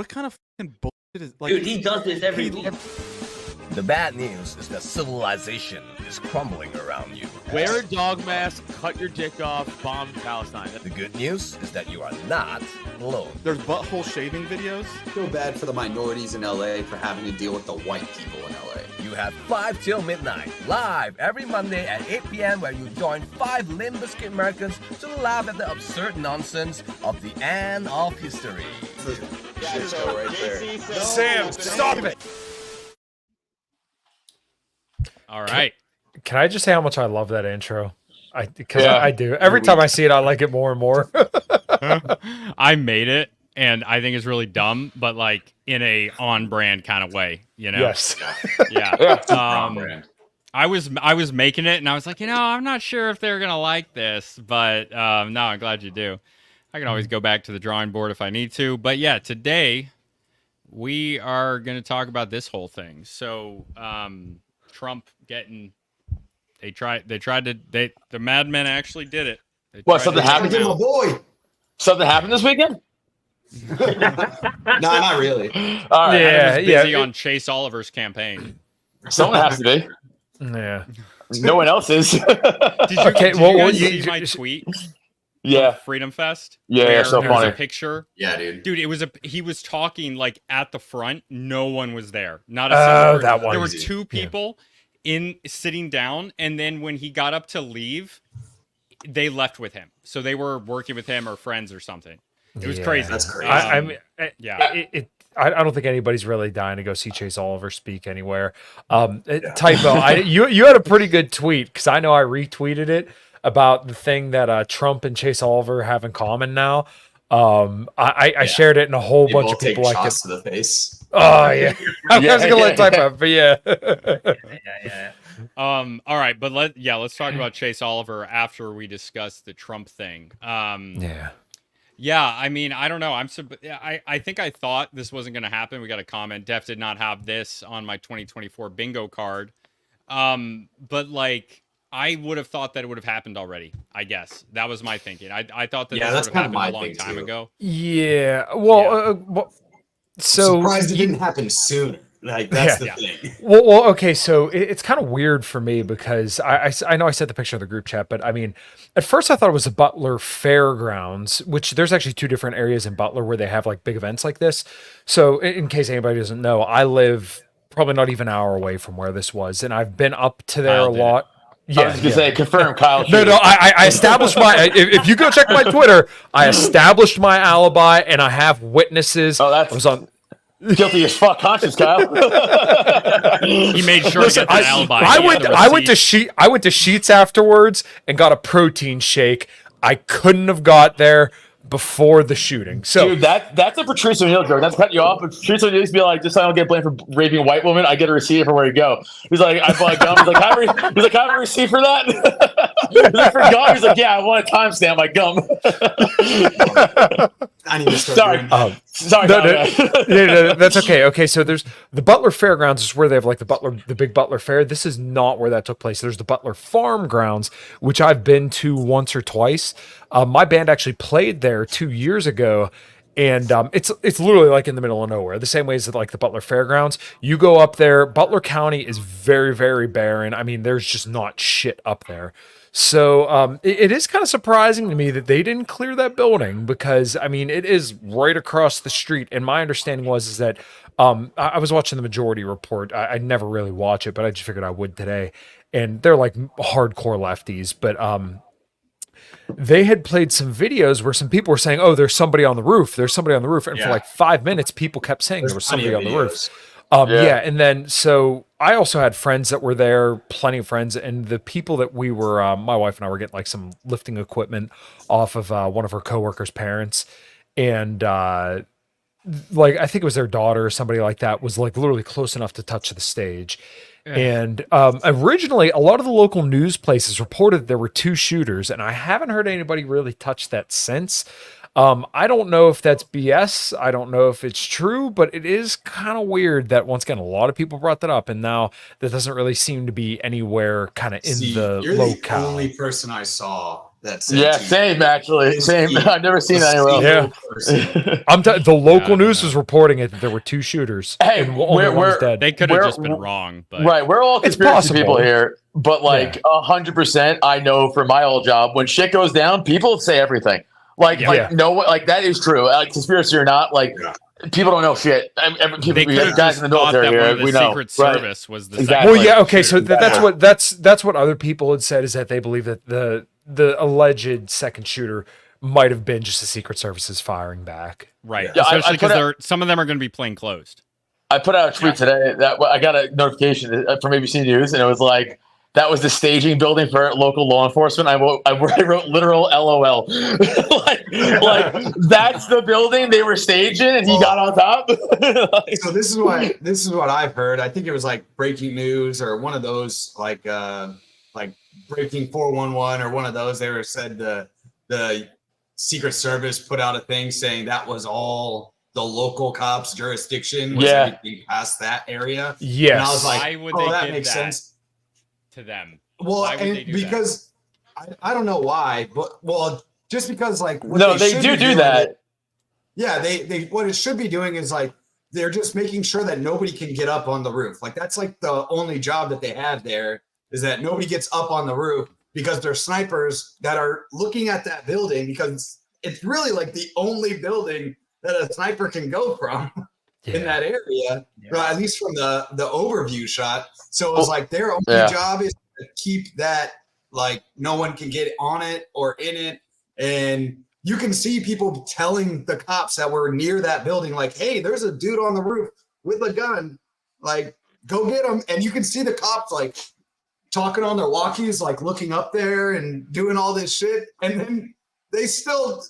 What kind of fucking bullshit is like? Dude, he does this every week. The bad news is that civilization is crumbling around you. Wear a dog mask, cut your dick off, bomb Palestine. The good news is that you are not alone. There's butthole shaving videos. Feel bad for the minorities in LA for having to deal with the white people in LA. You have 5 till midnight, live every Monday at 8 p.m. where you join 5 Limp Bizkit Americans to laugh at the absurd nonsense of the end of history. Shit show right there. Sam, stop it! All right. Can I just say how much I love that intro? I do. Every time I see it, I like it more and more. I made it, and I think it's really dumb, but like in a on-brand kind of way, you know? Yes. Yeah. I was making it, and I was like, I'm not sure if they're gonna like this, but no, I'm glad you do. I can always go back to the drawing board if I need to. But yeah, today we are gonna talk about this whole thing. So Trump getting the madmen actually did it. What, something happened to my boy? Something happened this weekend? No, not really. All right. Yeah, Busy on Chase Oliver's campaign. Someone has to be. Yeah. No one else is. Did you guys see my tweet? Yeah. Freedom Fest. Yeah, so there was funny. a picture. Yeah, dude. Dude, he was talking like at the front. No one was there. Not a single person. That one. There were 2 people sitting down, and then when he got up to leave, they left with him. So they were working with him or friends or something. It was crazy. That's crazy. I don't think anybody's really dying to go see Chase Oliver speak anywhere. Typo. You had a pretty good tweet because I know I retweeted it about the thing that Trump and Chase Oliver have in common now. I shared it, and a whole bunch of people like it. To the face. Oh yeah, I was gonna let type up, but yeah. All right, but let's talk about Chase Oliver after we discuss the Trump thing. Yeah, I mean, I don't know. I think I thought this wasn't going to happen. We got a comment. Def did not have this on my 2024 bingo card. But like, I would have thought that it would have happened already. I guess that was my thinking. I thought that this would have happened a long time ago. Yeah. Well, so I'm surprised it didn't happen sooner. Like that's the thing. Well, okay. So it's kind of weird for me because I know I sent the picture of the group chat, but I mean, at first I thought it was the Butler Fairgrounds, which there's actually 2 different areas in Butler where they have like big events like this. So in case anybody doesn't know, I live probably not even an hour away from where this was, and I've been up to there a lot. Yeah, I was gonna say, confirm, Kyle. No, I established my. If you go check my Twitter, I established my alibi, and I have witnesses. Oh, that was on. Guilty as fuck conscience, Kyle. He made sure to get that alibi. I went to Sheets afterwards and got a protein shake. I couldn't have got there before the shooting. So dude, that's a Patrice O'Neal joke. That's cut you off. But Patrice O'Neal used to be like, just so I don't get blamed for raping a white woman, I get a receipt for where you go. He's like, I bought gum. He's like, I have a receipt for that. He's like, for gum. He's like, yeah, I want a timestamp my gum. I need to start Sorry. No, that's okay. Okay, so there's the Butler Fairgrounds is where they have like the big Butler Fair. This is not where that took place. There's the Butler Farm Grounds, which I've been to once or twice. My band actually played there 2 years ago, and it's literally like in the middle of nowhere. The same way as like the Butler Fairgrounds. You go up there. Butler County is very, very barren. I mean, there's just not shit up there. So it is kind of surprising to me that they didn't clear that building because, I mean, it is right across the street. And my understanding is that I was watching the Majority Report. I never really watch it, but I just figured I would today. And they're like hardcore lefties. But they had played some videos where some people were saying, oh, there's somebody on the roof. There's somebody on the roof. And for like 5 minutes, people kept saying there was somebody on the roof. And then so I also had friends that were there, plenty of friends, and the people that we were, my wife and I were getting like some lifting equipment off of one of her coworkers' parents, and like I think it was their daughter or somebody like that was like literally close enough to touch the stage. Yeah. And originally, a lot of the local news places reported there were 2 shooters, and I haven't heard anybody really touch that since. I don't know if that's BS. I don't know if it's true, but it is kind of weird that once again, a lot of people brought that up, and now that doesn't really seem to be anywhere kind of in the locale. You're the only person I saw that said Yeah, to- same actually. Same. I've never seen that anywhere else. Yeah. The local I don't news know. was reporting it that there were 2 shooters. Hey, and only one's dead. They could have We're- just been wrong, but Right, we're all It's conspiracy possible. people here, but like 100%, I know from my old job when shit goes down, people say everything. Yeah. No, like that is true. Conspiracy or not, like people don't know shit. People, they could have guys just in the thought military that one here, of the we know. Secret Right. Service was the Exactly. Well, yeah, okay, so shooter. that's what other people had said, is that they believe that the alleged second shooter might have been just the Secret Services firing back. Right, Yeah, I especially put because some of them are going to be plain closed. I put out a tweet today that I got a notification from ABC News, and it was like, that was the staging building for local law enforcement. I wrote literal LOL. like that's the building they were staging, and he got on top. So this is what I've heard. I think it was like breaking news or one of those like breaking 411 or one of those. They were said the Secret Service put out a thing saying that was all the local cops' jurisdiction was everything past that area. Yes. And I was like, Why would they that give makes that sense. to them? Well, Why would they and do because I don't know why, but just because like what No, they should do be doing that. Yeah, they what it should be doing is like they're just making sure that nobody can get up on the roof. Like that's like the only job that they have there, is that nobody gets up on the roof, because they're snipers that are looking at that building, because it's really like the only building that a sniper can go from in that area, at least from the overview shot. So it was like their only job is to keep that, like no one can get on it or in it. And you can see people telling the cops that were near that building, like, hey, there's a dude on the roof with a gun, like go get him. And you can see the cops like talking on their walkies, like looking up there and doing all this shit. And then they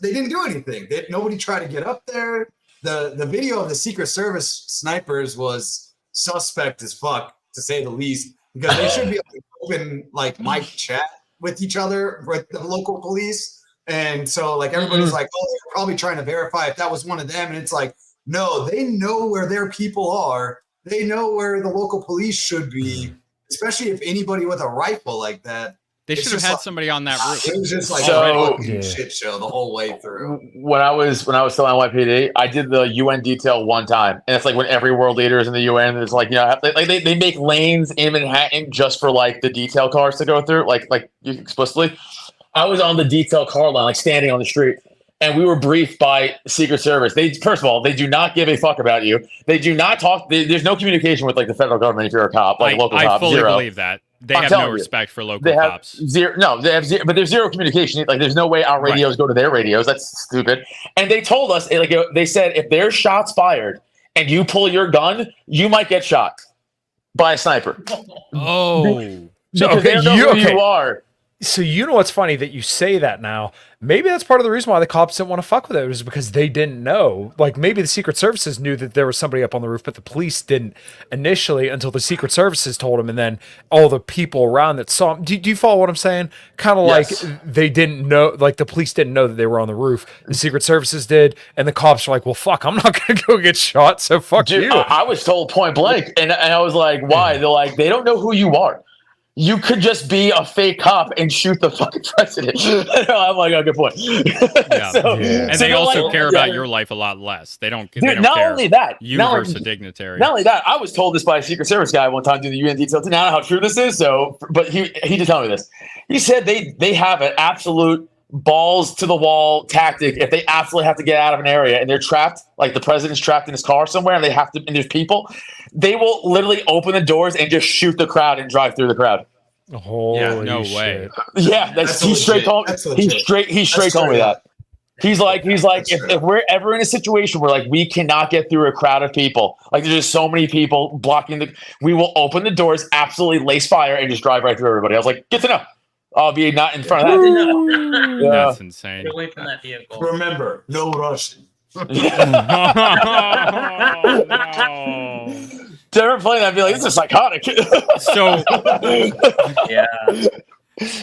didn't do anything. Nobody tried to get up there. The video of the Secret Service snipers was suspect as fuck, to say the least, because they should be able to open like mic chat with each other, with the local police. And so like everybody's like, oh, they're probably trying to verify if that was one of them. And it's like, no, they know where their people are. They know where the local police should be, especially if anybody with a rifle like that. They should have had somebody on that roof. It was just like So- a shit show the whole way through. When I was still on NYPD, I did the UN detail one time, and it's like when every world leader is in the UN, it's like, you know, they make lanes in Manhattan just for like the detail cars to go through, like explicitly. I was on the detail car line, like standing on the street, and we were briefed by Secret Service. First of all, they do not give a fuck about you. They do not talk. There's no communication with like the federal government if you're a cop, like local I cop. fully Zero. believe that. They I'm have no telling you. respect for local They have cops. zero. No, they have zero, but there's zero communication. Like, there's no way our radios go to their radios. That's stupid. And they told us, like, they said, if there's shots fired and you pull your gun, you might get shot by a sniper. Oh, Because they don't know who you are. So you know what's funny that you say that now? Maybe that's part of the reason why the cops didn't want to fuck with it, was because they didn't know. Like maybe the Secret Services knew that there was somebody up on the roof, but the police didn't initially until the Secret Services told them, and then all the people around that saw them. Do you follow what I'm saying? Kind of Yes. like they didn't know, like the police didn't know that they were on the roof. The Secret Services did, and the cops were like, well, fuck, I'm not going to go get shot, so fuck Dude, you. I was told point blank, and I was like, why? They're like, they don't know who you are. You could just be a fake cop and shoot the fucking president. I'm like, oh, good point. Yeah. And so they they're also like, care about your life a lot less. They don't. They don't not care. only that, You not versus only- a dignitary. Not only that, I was told this by a Secret Service guy one time doing the UN detail. Now I don't know how true this is, but he did tell me this. He said they have an absolute balls to the wall tactic if they absolutely have to get out of an area and they're trapped, like the president's trapped in his car somewhere and they have to, and there's people, they will literally open the doors and just shoot the crowd and drive through the crowd. Holy no shit. way. Yeah, he straight told me that. He's like, if we're ever in a situation where like we cannot get through a crowd of people, like there's just so many people blocking we will open the doors, absolutely lace fire, and just drive right through everybody. I was like, good to know. I'll be not in front of that. Yeah. That's insane. Get away from that vehicle. Remember, no rushing. Oh, no. To ever play that, I'd be like, this is psychotic. So Yeah.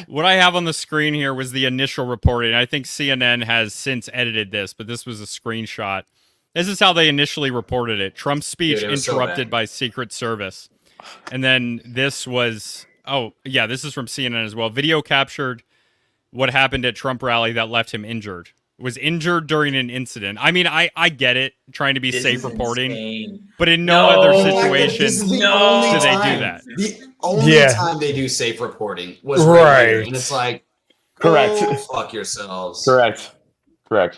what I have on the screen here was the initial reporting. I think CNN has since edited this, but this was a screenshot. This is how they initially reported it. Trump's speech Dude, it was so interrupted bad. by Secret Service. And then this was, oh, yeah, this is from CNN as well. Video captured what happened at Trump rally that left him injured. Was injured during an incident. I mean, I get it, trying to be This safe is reporting, insane. but in no other No. situation This is the No. only do they time, do that. The only Yeah. time they do safe reporting was right here. Right. And it's like, Correct. go fuck yourselves. Correct.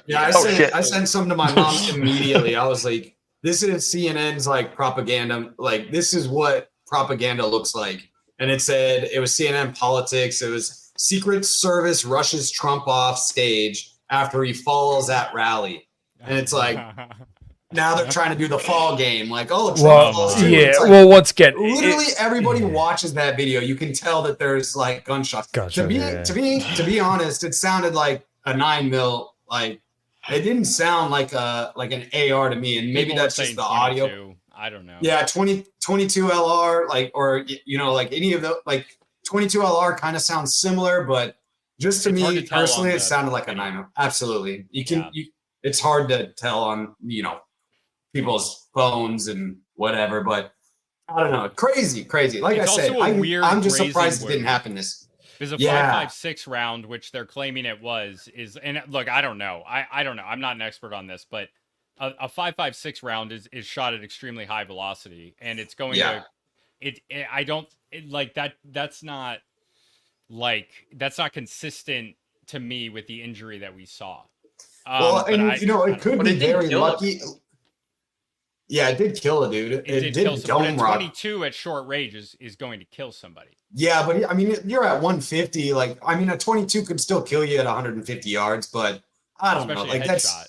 Yeah, Oh, shit. I sent some to my mom immediately. I was like, this is CNN's like propaganda. Like, this is what propaganda looks like. And it said it was CNN politics. It was Secret Service rushes Trump off stage after he falls at rally. And it's like, now they're trying to do the fall game. Like, oh, Trump falls too. Yeah. It's like, Well, once again, literally everybody watches that video. You can tell that there's like gunshots. Gotcha, yeah. To be honest, it sounded like a 9mm. Like, it didn't sound like an AR to me, and maybe People were that's just saying the audio. 22. I don't know. Yeah, 22 LR, like, or like any of the like 22 LR kind of sounds similar, but just to It's hard me to tell personally, on it the sounded like a video. 9mm. Absolutely, you can. Yeah. It's hard to tell on people's phones and whatever, but I don't know. Crazy. Like It's I said, also a weird I'm just phrasing surprised it word. didn't happen this. There's a Yeah. 5.56 round, which they're claiming it was, and look, I don't know. I don't know. I'm not an expert on this, but a 5.56 round is shot at extremely high velocity, and it's going Yeah. that's not consistent to me with the injury that we saw. Well, but and I it could But be it didn't very kill him. lucky. Yeah, it did kill a dude. It kill did somebody. dome But rock. 22 at short range is going to kill somebody. Yeah, but I mean, you're at 150. Like, I mean, a 22 could still kill you at 150 yards, but I don't Especially know. Like, a that's headshot.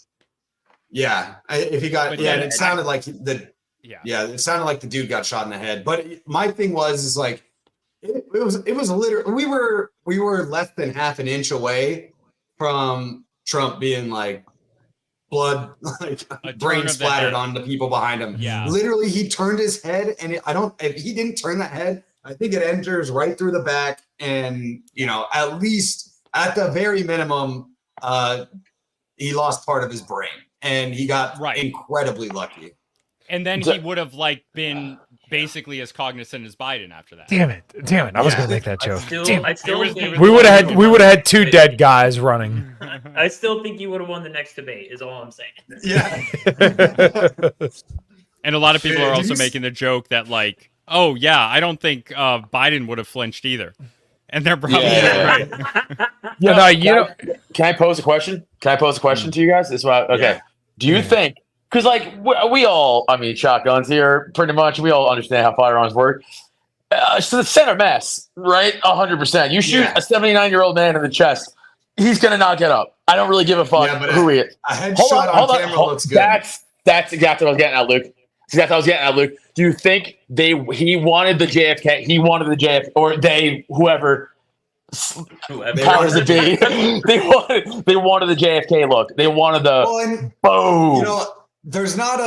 Yeah. If he got But yeah, then and it sounded like the Yeah. it sounded like the dude got shot in the head. But my thing is like it was literally we were less than half an inch away from Trump being like blood like A turn brain of the splattered head. on the people behind him. Yeah. Literally, he turned his head, and if he didn't turn that head, I think it enters right through the back, and at least at the very minimum, he lost part of his brain, and he got incredibly lucky. And then he would have been basically as cognizant as Biden after that. Damn it! I was gonna make that joke. I still think We would have had two dead guys running. I still think you would have won the next debate. Is all I'm saying. Yeah. And a lot of people are Did also you making the joke that oh yeah, I don't think Biden would have flinched either. And they're probably right. Can I pose a question? To you guys? This is what Do you think? Because we all, I mean, shotguns here, pretty much. We all understand how firearms work. So the center mass, right? 100%. You shoot a 79-year-old man in the chest, he's gonna not get up. I don't really give a fuck who he is. A headshot on camera looks good. That's exactly what I was getting at, Luke. Do you think he wanted the JFK? He wanted the JFK, or they, whoever powers it be. they wanted the JFK look. They wanted the boom. There's not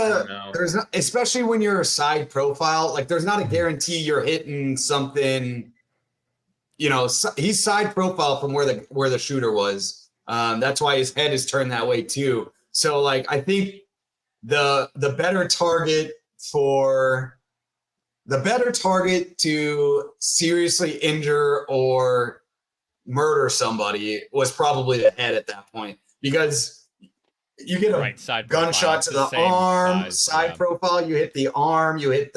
especially when you're a side profile, like there's not a guarantee you're hitting something. He's side profile from where the shooter was. That's why his head is turned that way too. So I think the better target to seriously injure or murder somebody was probably the head at that point, because you get a gunshot to the arm, side profile, you hit the arm, you hit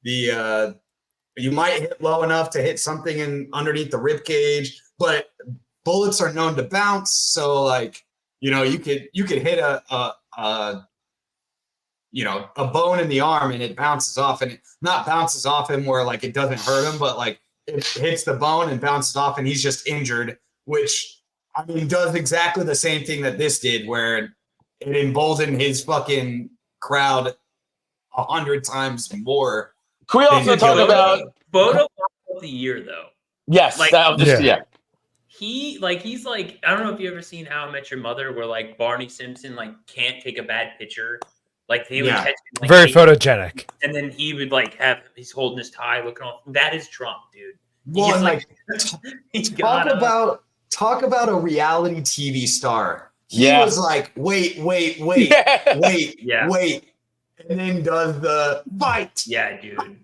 you might hit low enough to hit something underneath the rib cage, but bullets are known to bounce. So you could hit a bone in the arm and it bounces off, and it not bounces off him where it doesn't hurt him, but it hits the bone and bounces off and he's just injured, which does exactly the same thing that this did, where it emboldened his fucking crowd 100 times more. Can we also talk about Bodo of the year though? Yes, He's I don't know if you ever seen How I Met Your Mother, where Barney Simpson can't take a bad picture. They would catch him, very photogenic, and then he would he's holding his tie, looking all. That is Trump, dude. Well, talk about a reality TV star. He was wait, and then does the fight. Yeah, dude.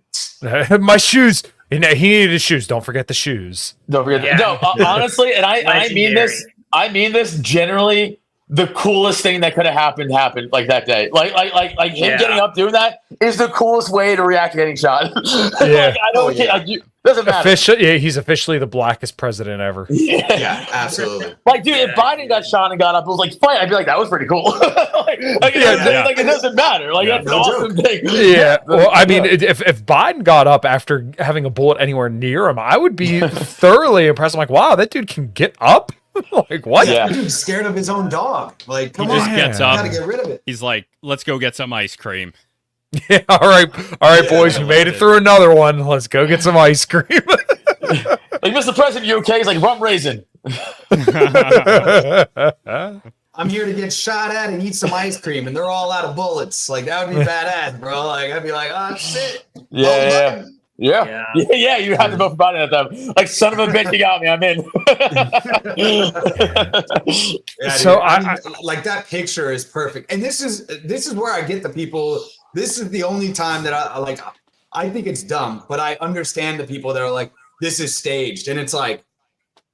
My shoes. He needed his shoes. Don't forget the shoes. Don't forget. Yeah. No, honestly, and I mean this. Legendary. I mean this generally. The coolest thing that could have happened like that day. Like him Yeah. getting up doing that is the coolest way to react to getting shot. Yeah. Like, I don't care. Like, doesn't matter. Yeah, he's officially the blackest president ever. Yeah, absolutely. Like, dude, if Yeah, Biden got shot and got up, it was like, fine. I'd be like, that was pretty cool. like, it doesn't matter. Like, that's an no awesome thing. Yeah. Well, I mean, if Biden got up after having a bullet anywhere near him, I would be thoroughly impressed. I'm like, wow, that dude can get up. Like, what? Yeah. Dude's scared of his own dog. Like, come just on, gets you up. gotta get rid of it. He's like, let's go get some ice cream. Yeah, all right, boys, you made it through another one. Let's go get some ice cream. Like, Mr. President, you okay? He's like, rum raisin. I'm here to get shot at and eat some ice cream, and they're all out of bullets. Like, that would be badass, bro. Like, I'd be like, oh shit. Yeah. Yeah. Yeah, you have to vote for Biden at that time. Like, son of a bitch, you got me. I'm in. Yeah, So dude, I- mean, like that picture is perfect, and this is where I get the people. This is the only time that I like. I think it's dumb, but I understand the people that are like, this is staged, and it's like,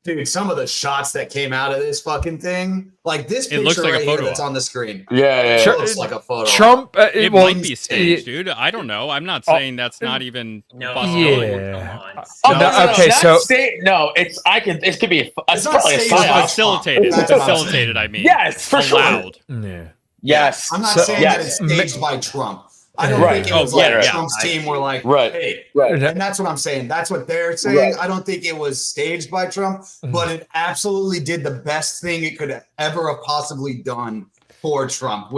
dude, some of the shots that came out of this fucking thing, like this It picture looks like a right here photo that's op. on the screen. Yeah. Sure. It looks like a photo. Trump. It Well, might be staged, dude. I don't know. I'm not saying that's not even a No. possibility. Yeah. Come on. Oh, No, okay, not so- it could be. It's It's not probably a staged by psyop. Facilitated. That's what I'm Facilitated, I mean. Yes, for sure. Allowed. Yeah. Yes. I'm not So- saying that it's staged by Trump. I don't Right. think it was Oh, like yeah, yeah. Trump's team were like, Right. hey, Right. and that's what I'm saying. That's what they're saying. Right. I don't think it was staged by Trump, but it absolutely did the best thing it could ever have possibly done for Trump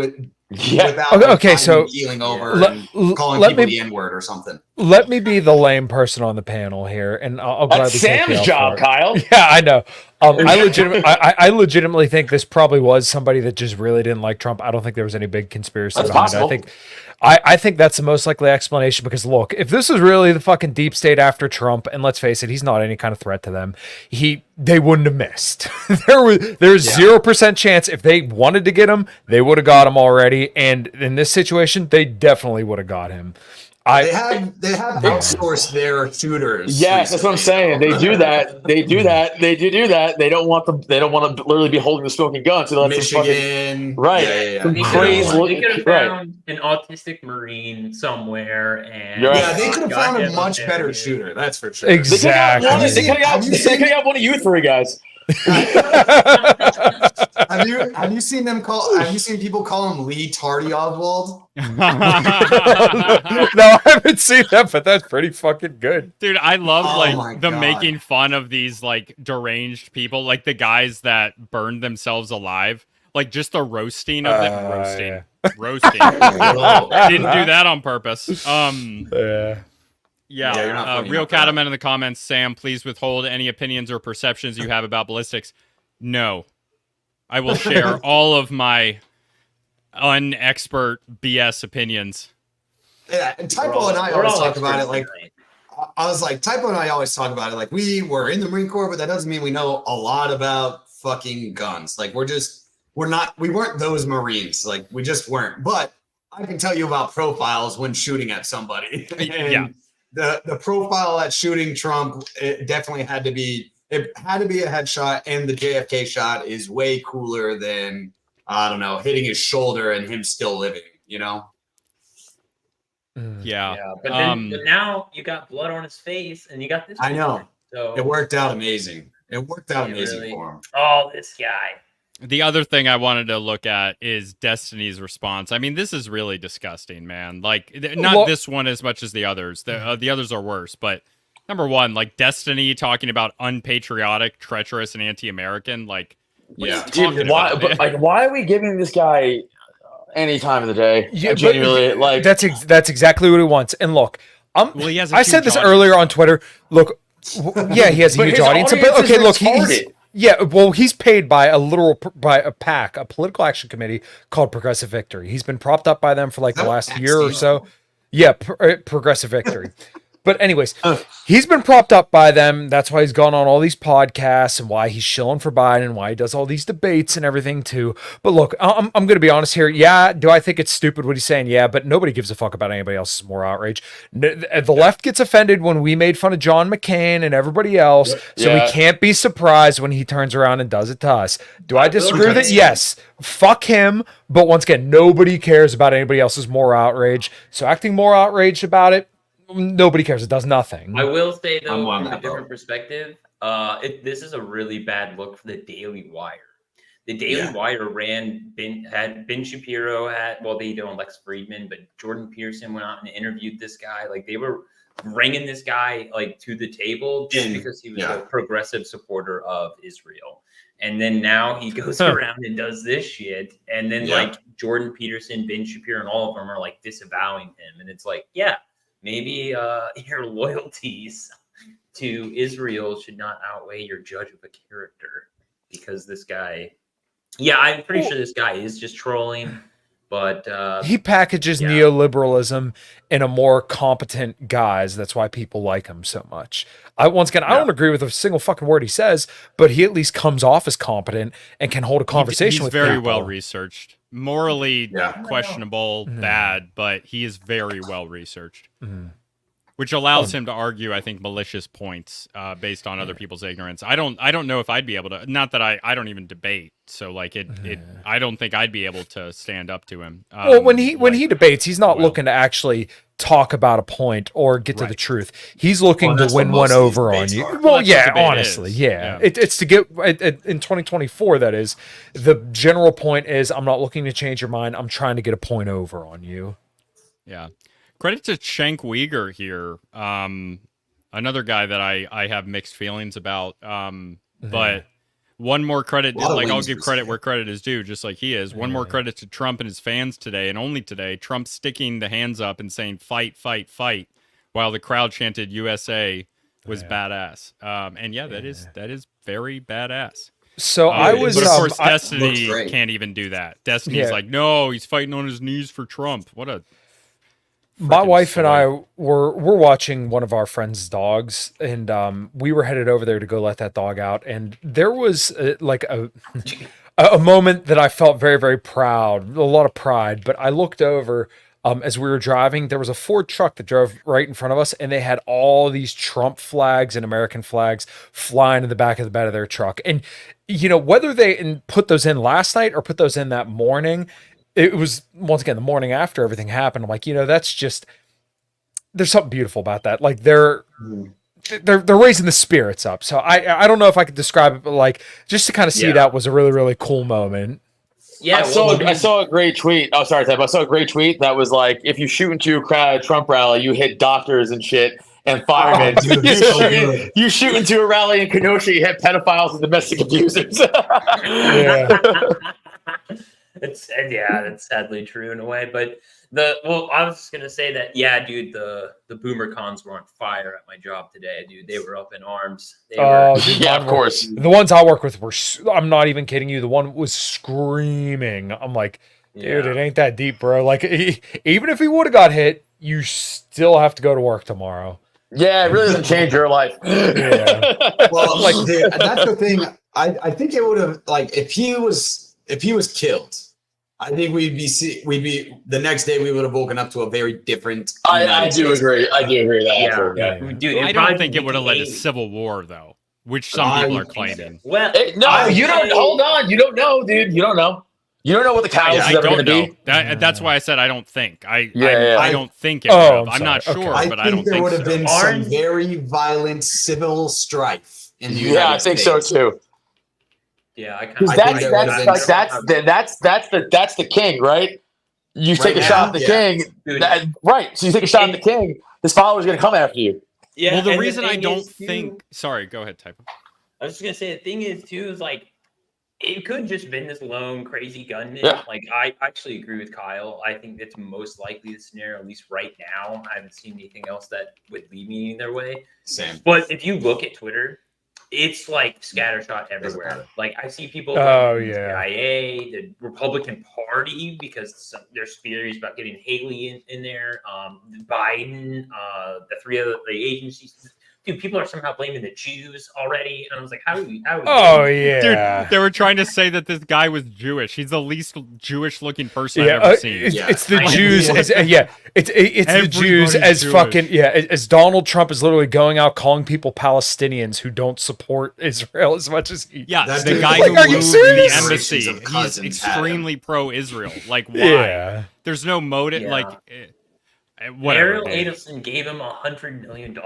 Yeah. without Okay, so healing over let- and calling let people me- the N-word or something. Let me be the lame person on the panel here, and I'll That's gladly take the Sam's L job, for it. Kyle. Yeah, I know. I legitimately think this probably was somebody that just really didn't like Trump. I don't think there was any big conspiracy That's behind possible. it. I think that's the most likely explanation because look, if this is really the fucking deep state after Trump, and let's face it, he's not any kind of threat to them. They wouldn't have missed. There's 0% chance if they wanted to get him, they would have got him already. And in this situation, they definitely would have got him. They have outsourced their shooters. Yes, that's what I'm saying. They do that. They do that. They do that. They don't want to literally be holding the smoking gun. So that's Michigan, Right. Yeah. Some They crazy could have right. found an autistic Marine somewhere, and You're right. Yeah, they could have got found a him much there, better dude. shooter. That's for sure. Exactly. They could have got one of you three guys. Have you seen them call? Have you seen people call him Lee Tardy Oswald? No, I haven't seen that, but that's pretty fucking good. Dude, I love Oh my like the God. making fun of these like deranged people, like the guys that burned themselves alive. Like just the roasting of them. Roasting. Didn't do that on purpose. Yeah. Yeah, you're not funny Real about that. Cataman in the comments, Sam, please withhold any opinions or perceptions you have about ballistics. No. I will share all of my unexpert BS opinions. Yeah, and Typo and I always talk about it like I was like Typo and I always talk about it like we were in the Marine Corps, but that doesn't mean we know a lot about fucking guns. Like we weren't those Marines. Like we just weren't. But I can tell you about profiles when shooting at somebody. And Yeah. The profile at shooting Trump, it definitely had to be a headshot, and the JFK shot is way cooler than I don't know, hitting his shoulder and him still living, you know? Yeah. But then but now you got blood on his face, and you got this. I know. So It worked out amazing. It worked out It amazing really- for him. oh, this guy. The other thing I wanted to look at is Destiny's response. I mean, this is really disgusting, man. Like, not Well- this one as much as the others. The others are worse. But number one, like Destiny talking about unpatriotic, treacherous, and anti-American. Like, what are you talking Dude, why? about, But man? like, why are we giving this guy any time of the day? Yeah, but Genuinely, like that's exactly what he wants. And look, Well, he has a I said huge this audience. earlier on Twitter. Look, yeah, he has a But huge his audience. But audience is okay, look, he's retarded. yeah. Well, he's paid by a PAC, a political action committee called Progressive Victory. He's been propped up by them for like the that what last PAC year or stands so. for? Yeah, Progressive Victory. But anyways, he's been propped up by them. That's why he's gone on all these podcasts and why he's shilling for Biden and why he does all these debates and everything too. But look, I'm going to be honest here. Yeah, do I think it's stupid what he's saying? Yeah, but nobody gives a fuck about anybody else's moral outrage. The left gets offended when we made fun of John McCain and everybody else, so we can't be surprised when he turns around and does it to us. Do I disagree with it? Yes. Fuck him. But once again, nobody cares about anybody else's moral outrage. So acting more outraged about it, nobody cares. It does nothing. I will say though, I'm on from a that different boat. perspective, this is a really bad look for the Daily Wire. The Daily Wire had Ben Shapiro they don't Lex Friedman, but Jordan Peterson went out and interviewed this guy. Like they were bringing this guy like to the table just because he was a progressive supporter of Israel. And then now he goes around and does this shit. And then like Jordan Peterson, Ben Shapiro, and all of them are like disavowing him. And it's like, maybe your loyalties to Israel should not outweigh your judge of a character, because this guy, I'm pretty sure this guy is just trolling, but he packages neoliberalism in a more competent guise. That's why people like him so much. I don't agree with a single fucking word he says, but he at least comes off as competent and can hold a conversation he's with very people. well researched. Morally questionable, bad, but he is very well researched, which allows him to argue, I think, malicious points based on other people's ignorance. I don't know if I'd be able to. Not that I don't even debate, so like I don't think I'd be able to stand up to him. Well, when he debates, he's not looking to actually talk about a point or get to the truth. He's looking to win one over on you. Well, honestly, it's to get in 2024. That is, the general point is, I'm not looking to change your mind. I'm trying to get a point over on you. Yeah. Credit to Cenk Uyghur here. Another guy that I have mixed feelings about. But one more credit, like I'll give credit where credit is due, just like he is. One more credit to Trump and his fans today, and only today. Trump sticking the hands up and saying "fight, fight, fight," while the crowd chanted "USA" was badass. And that is very badass. So I was, but of course, Destiny can't even do that. Destiny's like, no, he's fighting on his knees for Trump. What a My wife and I were watching one of our friends' dogs, and we were headed over there to go let that dog out. And there was like a moment that I felt very, very proud, a lot of pride. But I looked over as we were driving. There was a Ford truck that drove right in front of us, and they had all these Trump flags and American flags flying in the back of the bed of their truck. And whether they put those in last night or put those in that morning, it was, once again, the morning after everything happened. I'm like, that's just, there's something beautiful about that. Like they're raising the spirits up. So I don't know if I could describe it, but like just to kind of see that was a really, really cool moment. Yeah, I saw a great tweet. Oh, sorry, Tab. I saw a great tweet that was like, if you shoot into a crowd at a Trump rally, you hit doctors and shit and firemen. You shoot into a rally in Kenosha, you hit pedophiles and domestic abusers. That's sadly true in a way. But I was just gonna say that, dude, the boomer cons were on fire at my job today, dude. They were up in arms. Of course. The ones I work with were, I'm not even kidding you, the one was screaming. I'm like, dude, it ain't that deep, bro. Like, even if he would have got hit, you still have to go to work tomorrow. Yeah, it really doesn't change your life. Well, like that's the thing. I think it would have, like, if he was killed, I think we'd be the next day we would have woken up to a very different. I do agree. I do agree with that. Dude, I don't think it would have led to civil war though, which some people are claiming. Well, you don't. Hold on, you don't know, dude. You don't know. You don't know what the catalyst is ever going to be. That's why I said I don't think. I don't think it would have. I'm not sure, but I don't think so. there would have been some very violent civil strife in the United States. Yeah, I think so too. Yeah, that's the king, right? You take a shot at the king, right? So you take a shot at the king, his followers are going to come after you. Yeah. Well, the reason I don't think. Sorry, go ahead, Typo. I was just gonna say the thing is too is like it could just been this lone crazy gunman. Yeah. Like I actually agree with Kyle. I think it's most likely the scenario, at least right now. I haven't seen anything else that would lead me either way. Same. But if you look at Twitter, it's like scattershot everywhere. Like I see people Oh, blaming the yeah. CIA, the Republican Party, because there's theories about getting Haley in there, Biden, the three other the agencies. Dude, people are somehow blaming the Jews already, and I was like, how are we Oh yeah. Dude, they were trying to say that this guy was Jewish. He's the least Jewish-looking person Yeah, I've ever seen. it's the I know. Jews. It's the Jews Everybody's as Jewish. fucking as Donald Trump is literally going out calling people Palestinians who don't support Israel as much as he. Yeah, That the dude- guy Like, who are you moved serious? the embassy, Generations of he's cousins had him. extremely pro-Israel. Like, why? Yeah. There's no motive. Yeah. Like, whatever. Ariel dude. Adelson gave him $100 million.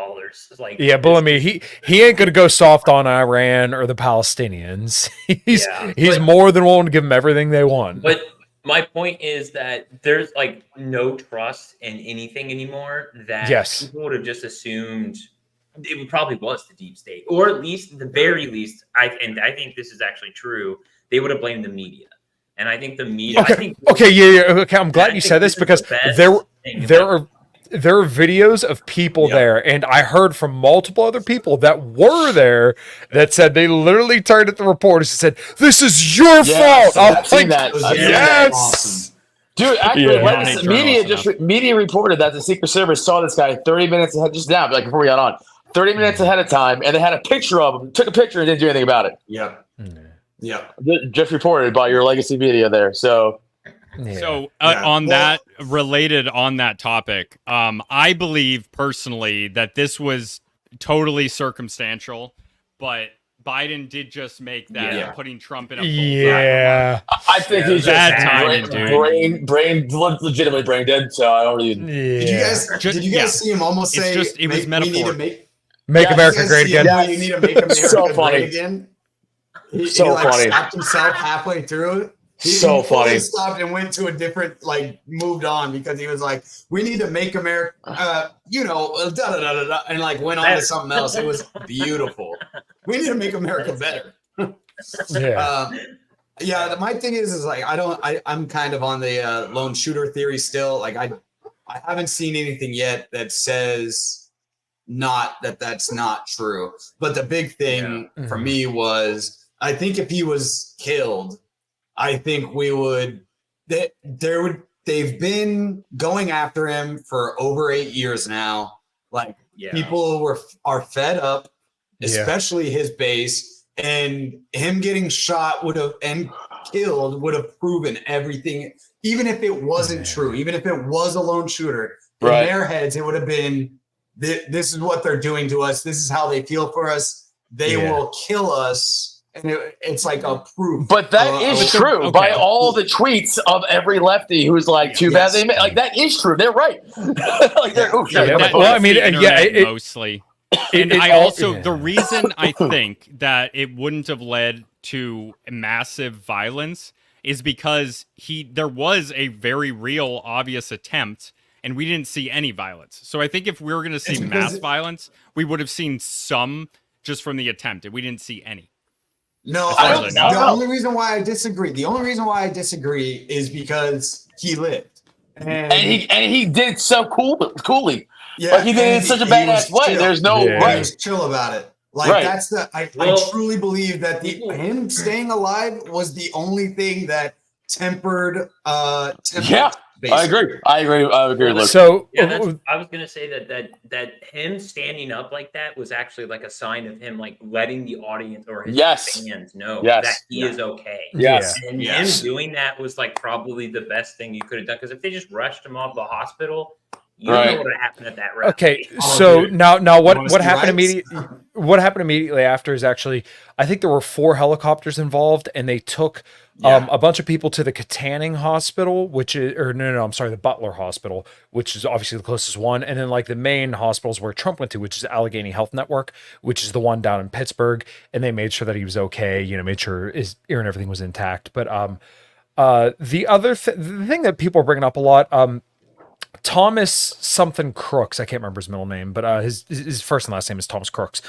Like, Yeah, believe me, he ain't gonna go soft on Iran or the Palestinians. He's but- more than willing to give them everything they want. But my point is that there's like no trust in anything anymore. That Yes. people would have just assumed it probably was the deep state, or at least, at the very least, I think this is actually true. They would have blamed the media, and I think the media. I think, Okay. Okay. I'm glad I you think said this is because the best there thing there about- are videos of people Yep. there, and I heard from multiple other people that were there that said they literally turned at the reporters and said, "This is your Yes, fault." I'm I've seen like, that. Those I've videos seen are yes. awesome. Dude, actually, Yeah. like, I hate media journalists just media reported that the Secret Service saw this guy 30 minutes ahead, just now, like before we got on, 30 minutes ahead of time, and they had a picture of him, took a picture, and didn't do anything about it. Yep. Yep. Just reported by your legacy media there. So Yeah. So Yeah. on Well- that, related on that topic, I believe personally that this was totally circumstantial, but Biden did just make that Yeah. putting Trump in a bullseye. Yeah. I think he's Bad just timing, dude. legitimately brain dead. So I don't really. Did you guys? Ju- Did you guys yeah. see him almost It's say? just- it was we need to metaphorical. Make Yeah, America You guys great see him again. when you need to make America So funny. great again. He So like funny. stopped himself halfway through. So fully funny. Stopped and went to a different, like, moved on because he was like, "We need to make America, da da da da da," and like went on to something else. It was beautiful. We need to make America better. Yeah. Yeah. My thing is like I'm kind of on the lone shooter theory still. Like I haven't seen anything yet that says that's not true. But the big thing for me was I think if he was killed, I think we would. They've been going after him for over 8 years now. Like people are fed up, especially his base, and him getting shot and killed would have proven everything. Even if it wasn't true, even if it was a lone shooter, in Right. their heads it would have been, "This is what they're doing to us. This is how they feel for us. They will kill us." And it's like a proof. But that is true okay. by all the tweets of every lefty who's like, "Too bad they made." Like that is true. They're right. Like they're oh shit. Yeah, That- well, I that's mean, the yeah, internet it- mostly. And I also, the reason I think that it wouldn't have led to massive violence is because there was a very real, obvious attempt, and we didn't see any violence. So I think if we were going to see mass violence, we would have seen some just from the attempt, and we didn't see any. No, As far as I know. the only reason why I disagree is because he lived. And he did so coolly. Yeah, Like he did it in and such a he badass was way. chill. There's no Yeah. He right. was chill about it. Like Right. that's I Well- truly believe that him staying alive was the only thing that tempered Yeah, I agree. I agree with Luke. So I was gonna say that him standing up like that was actually like a sign of him like letting the audience or his Yes. fans know Yes. that he is okay. Yes. And Yes. him doing that was like probably the best thing you could have done because if they just rushed him off the hospital, you Right. know what would have happened at that rally. okay, Oh, so dude. now You what wanna see happened riots? immediately? What happened immediately after is actually, I think there were 4 helicopters involved, and they took a bunch of people to the Katanning Hospital, which is, or no, I'm sorry, the Butler Hospital, which is obviously the closest one, and then like the main hospitals where Trump went to, which is Allegheny Health Network, which is the one down in Pittsburgh, and they made sure that he was okay, made sure his ear and everything was intact. But the other the thing that people are bringing up a lot, Thomas something Crooks, I can't remember his middle name, but his first and last name is Thomas Crooks.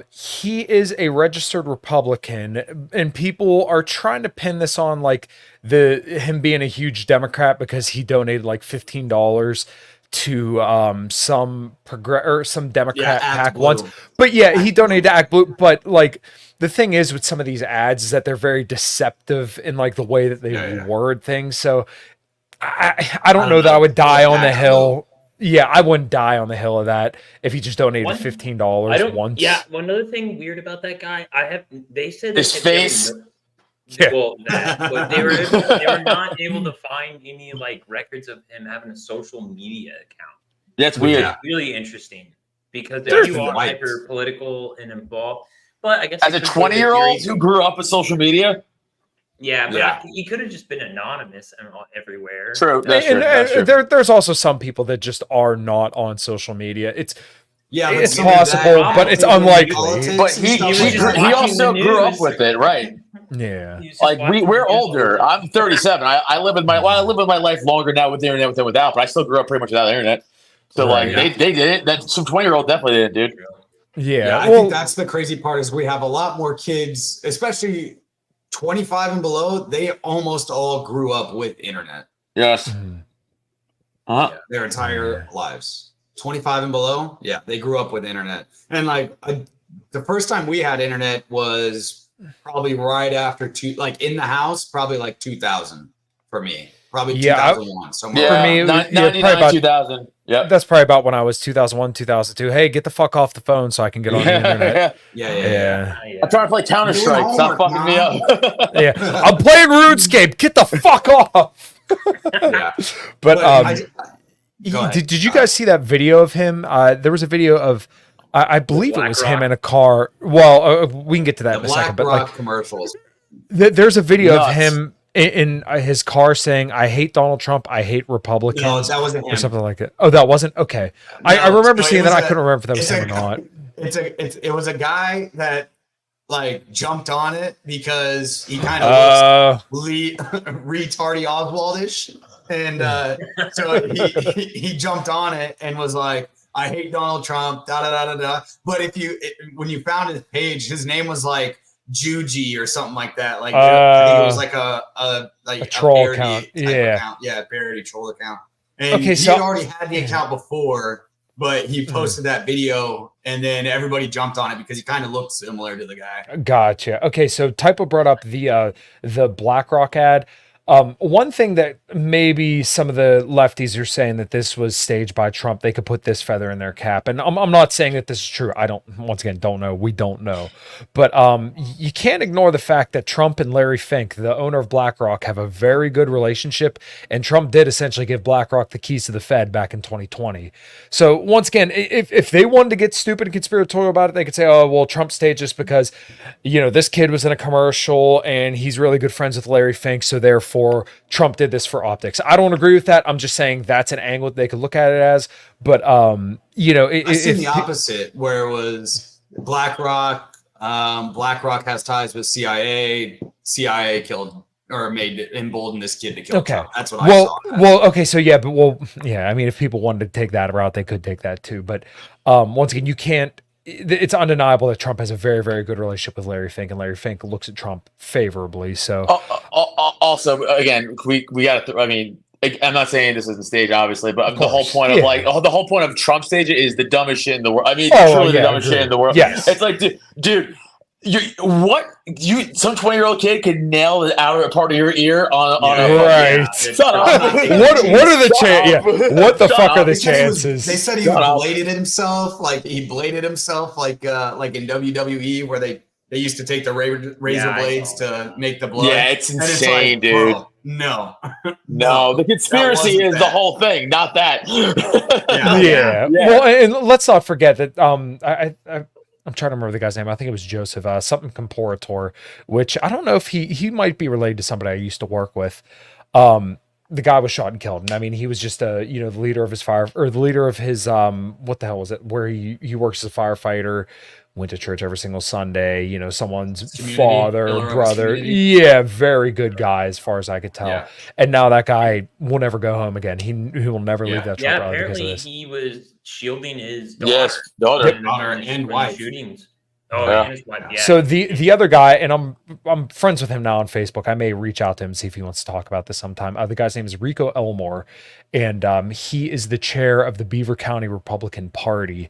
He is a registered Republican, and people are trying to pin this on like him being a huge Democrat because he donated like $15 to some Democrat Act PAC Blue. once. But yeah, he Act donated to Act Blue. But like the thing is with some of these ads is that they're very deceptive in like the way that they word things. So I don't know that I would die on the hill. Yeah, I wouldn't die on the hill of that if he just donated $15 once. Yeah, one other thing weird about that guy, they said His that face. Yeah. Well, but they were not able to find any like records of him having a social media account. That's weird. It's really interesting because There's you are wipes. hyper political and involved. But I guess As a 20-year-old who grew up with social media. yeah, but he could have just been anonymous and everywhere. True. That's And, true. That's true. there's also some people that just are not on social media. It's but possible, but it's unlikely. But he also grew up with it, right? Yeah. Like we're older. I'm 37. I live with my life longer now with the internet than without, but I still grew up pretty much without the internet. So like they did it. That some 20-year-old definitely did it, dude. Yeah. I think that's the crazy part is we have a lot more kids, especially 25 and below. They almost all grew up with internet. Yes. Their entire lives. 25 and below, they grew up with internet. And like the first time we had internet was probably right after in the house, probably like 2000 for me. Probably 2001. Somewhere. For me, 99, 2000. Yeah, that's probably about when I was 2001, 2002. Hey, get the fuck off the phone so I can get on the internet. Yeah. I'm trying to play Counter Strike. Stop fucking me up. Yeah, I'm playing RuneScape. Get the fuck off. But did you guys see that video of him? There was a video of, I believe it was him in a car. Well, we can get to that in a second. But like commercials. There's a video of him in his car saying, "I hate Donald Trump. I hate Republicans." No, that wasn't him. Or something like that. Oh, that wasn't? Okay. No, I remember seeing that. I couldn't remember if that was him or not. It was a guy that like jumped on it because he kind of looks retardy Oswald-ish. And so he jumped on it and was like, "I hate Donald Trump." Da da da da da. But when you found his page, his name was like Juji or something like that. Like I think it was like a troll account. Account. Yeah, a parody troll account. And he had already had the account before, but he posted that video, and then everybody jumped on it because he kind of looked similar to the guy. Gotcha. Okay, so Typo brought up the BlackRock ad. One thing that maybe some of the lefties are saying that this was staged by Trump, they could put this feather in their cap. And I'm not saying that this is true. I don't know. We don't know. But you can't ignore the fact that Trump and Larry Fink, the owner of BlackRock, have a very good relationship. And Trump did essentially give BlackRock the keys to the Fed back in 2020. So once again, if they wanted to get stupid and conspiratorial about it, they could say, "Oh, well, Trump staged this because, this kid was in a commercial and he's really good friends with Larry Fink. So therefore, Trump did this for optics." I don't agree with that. I'm just saying that's an angle they could look at it as. But I've seen the opposite, where it was BlackRock. BlackRock has ties with CIA. CIA killed or emboldened this kid to kill Trump. That's what I saw. Well, okay, so I mean, if people wanted to take that route, they could take that too. But once again, you can't. It's undeniable that Trump has a very, very good relationship with Larry Fink, and Larry Fink looks at Trump favorably. So, also, again, we got to. I mean, I'm not saying this is the stage, obviously, but the whole point of the whole point of Trump stage is the dumbest shit in the world. I mean, truly the dumbest shit in the world. Yes. It's like, dude. Some 20-year-old kid could nail the outer part of your ear on a right. Shut up. What are the chances? What the fuck are the chances? They said he bladed himself, like in WWE where they used to take the razor blades to make the blood. Yeah, it's insane, dude. Bro, no. The conspiracy is the whole thing, not that. Yeah. Well, and let's not forget that I'm trying to remember the guy's name. I think it was Joseph, something Comparator, which I don't know if he might be related to somebody I used to work with. The guy was shot and killed. And I mean, he was just the leader of his what the hell was it? Where he works as a firefighter, went to church every single Sunday, someone's father, brother. Yeah, very good guy as far as I could tell. Yeah. And now that guy will never go home again. He will never leave that truck because of this. He was shielding his daughter. And wife. Shootings. Oh, Yeah. and his wife, yeah. So the other guy, and I'm friends with him now on Facebook. I may reach out to him and see if he wants to talk about this sometime. The guy's name is Rico Elmore, and he is the chair of the Beaver County Republican Party.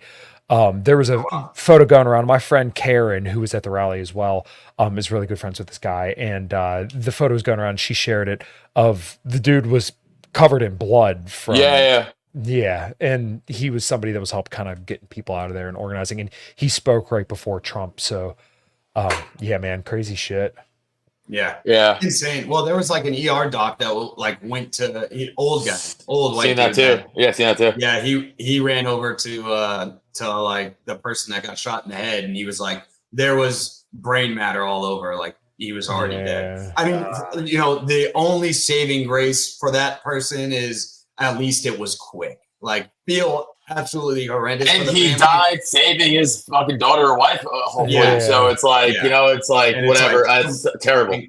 There was a photo going around. My friend Karen, who was at the rally as well, is really good friends with this guy, and the photo was going around. She shared it of the dude was covered in blood from Yeah, and he was somebody that was helped kind of getting people out of there and organizing, and he spoke right before Trump. So, yeah, man, crazy shit. Yeah, insane. Well, there was like an ER doc that like went to old white Seen that dude. too. Yeah, seen that too. Yeah, he ran over to like the person that got shot in the head, and he was like, there was brain matter all over. Like he was already dead. I mean, you know, the only saving grace for that person is at least it was quick. Like, feel absolutely horrendous. And he died saving his fucking daughter or wife, hopefully. So it's like, you know, it's like and whatever. It's terrible.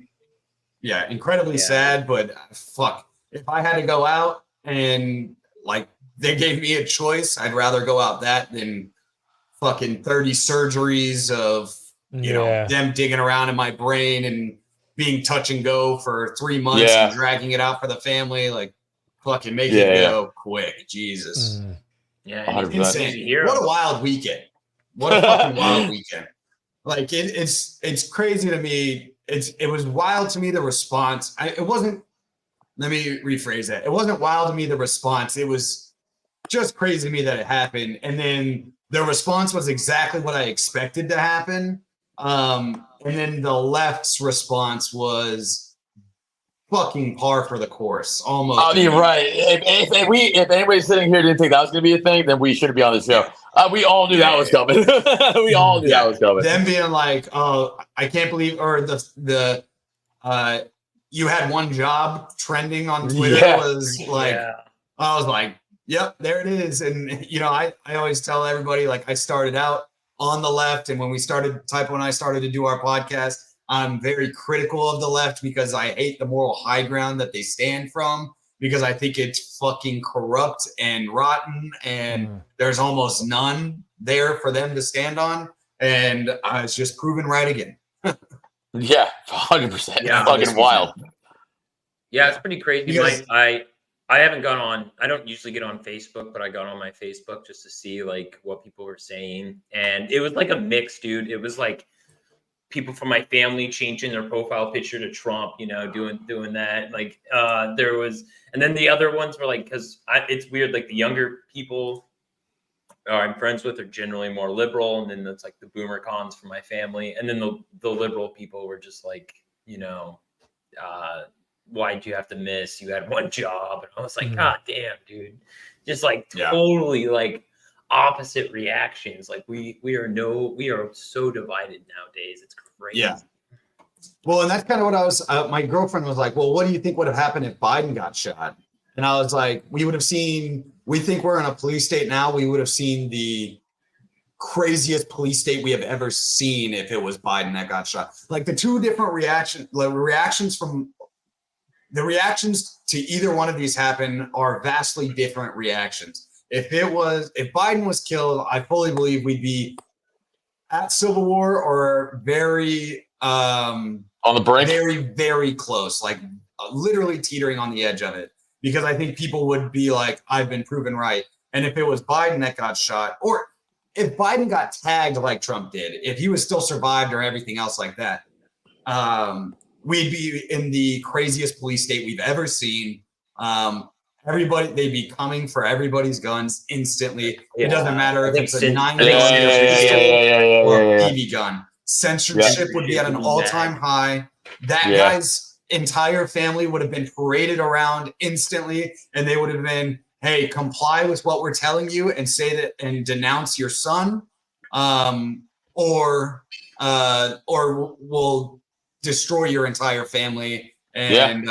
Yeah, incredibly sad, but fuck. If I had to go out and like they gave me a choice, I'd rather go out that than fucking 30 surgeries of you know them digging around in my brain and being touch and go for 3 months and dragging it out for the family. Like, fucking make it go quick. Jesus. Yeah, insane. What a wild weekend. What a fucking wild weekend. Like it's crazy to me. It was wild to me, the response. It wasn't, let me rephrase that. It wasn't wild to me, the response. It was just crazy to me that it happened. And then the response was exactly what I expected to happen. And then the left's response was fucking par for the course, almost. I mean, right. If anybody's sitting here didn't think that was going to be a thing, then we shouldn't be on the show. We all knew that was coming. We all knew that was coming. Them being like, "Oh, I can't believe," or the you had one job trending on Twitter was like, I was like, "Yep, there it is." And you know, I always tell everybody, like, I started out on the left, and when I started to do our podcast, I'm very critical of the left because I hate the moral high ground that they stand from, because I think it's fucking corrupt and rotten, and there's almost none there for them to stand on. And it's just proven right again. Yeah, 100%. Yeah, fucking wild. Yeah, it's pretty crazy. I haven't gone on. I don't usually get on Facebook, but I got on my Facebook just to see like what people were saying, and it was like a mix, dude. It was like people from my family changing their profile picture to Trump, you know, doing that. Like there was, and then the other ones were like, because it's weird, like the younger people I'm friends with are generally more liberal, and then it's like the boomer cons from my family, and then the liberal people were just like, you know, why'd you have to miss? You had one job. And I was like, God damn, dude, just like totally like opposite reactions. Like we are so divided nowadays. It's crazy. Yeah. Well, and that's kind of what I was, my girlfriend was like, well, what do you think would have happened if Biden got shot? And I was like, we think we're in a police state now. We would have seen the craziest police state we have ever seen if it was Biden that got shot. Like the two different reactions to either one of these happen are vastly different reactions. If Biden was killed, I fully believe we'd be at civil war or very on the brink, very, very close, like literally teetering on the edge of it, because I think people would be like, I've been proven right. And if it was Biden that got shot, or if Biden got tagged like Trump did, if he was still survived or everything else like that, we'd be in the craziest police state we've ever seen. They'd be coming for everybody's guns instantly. It doesn't matter if it's a 9mm or a BB gun. Censorship would be at an all-time high. That guy's entire family would have been paraded around instantly, and they would have been, hey, comply with what we're telling you and say that and denounce your son, or we'll destroy your entire family, and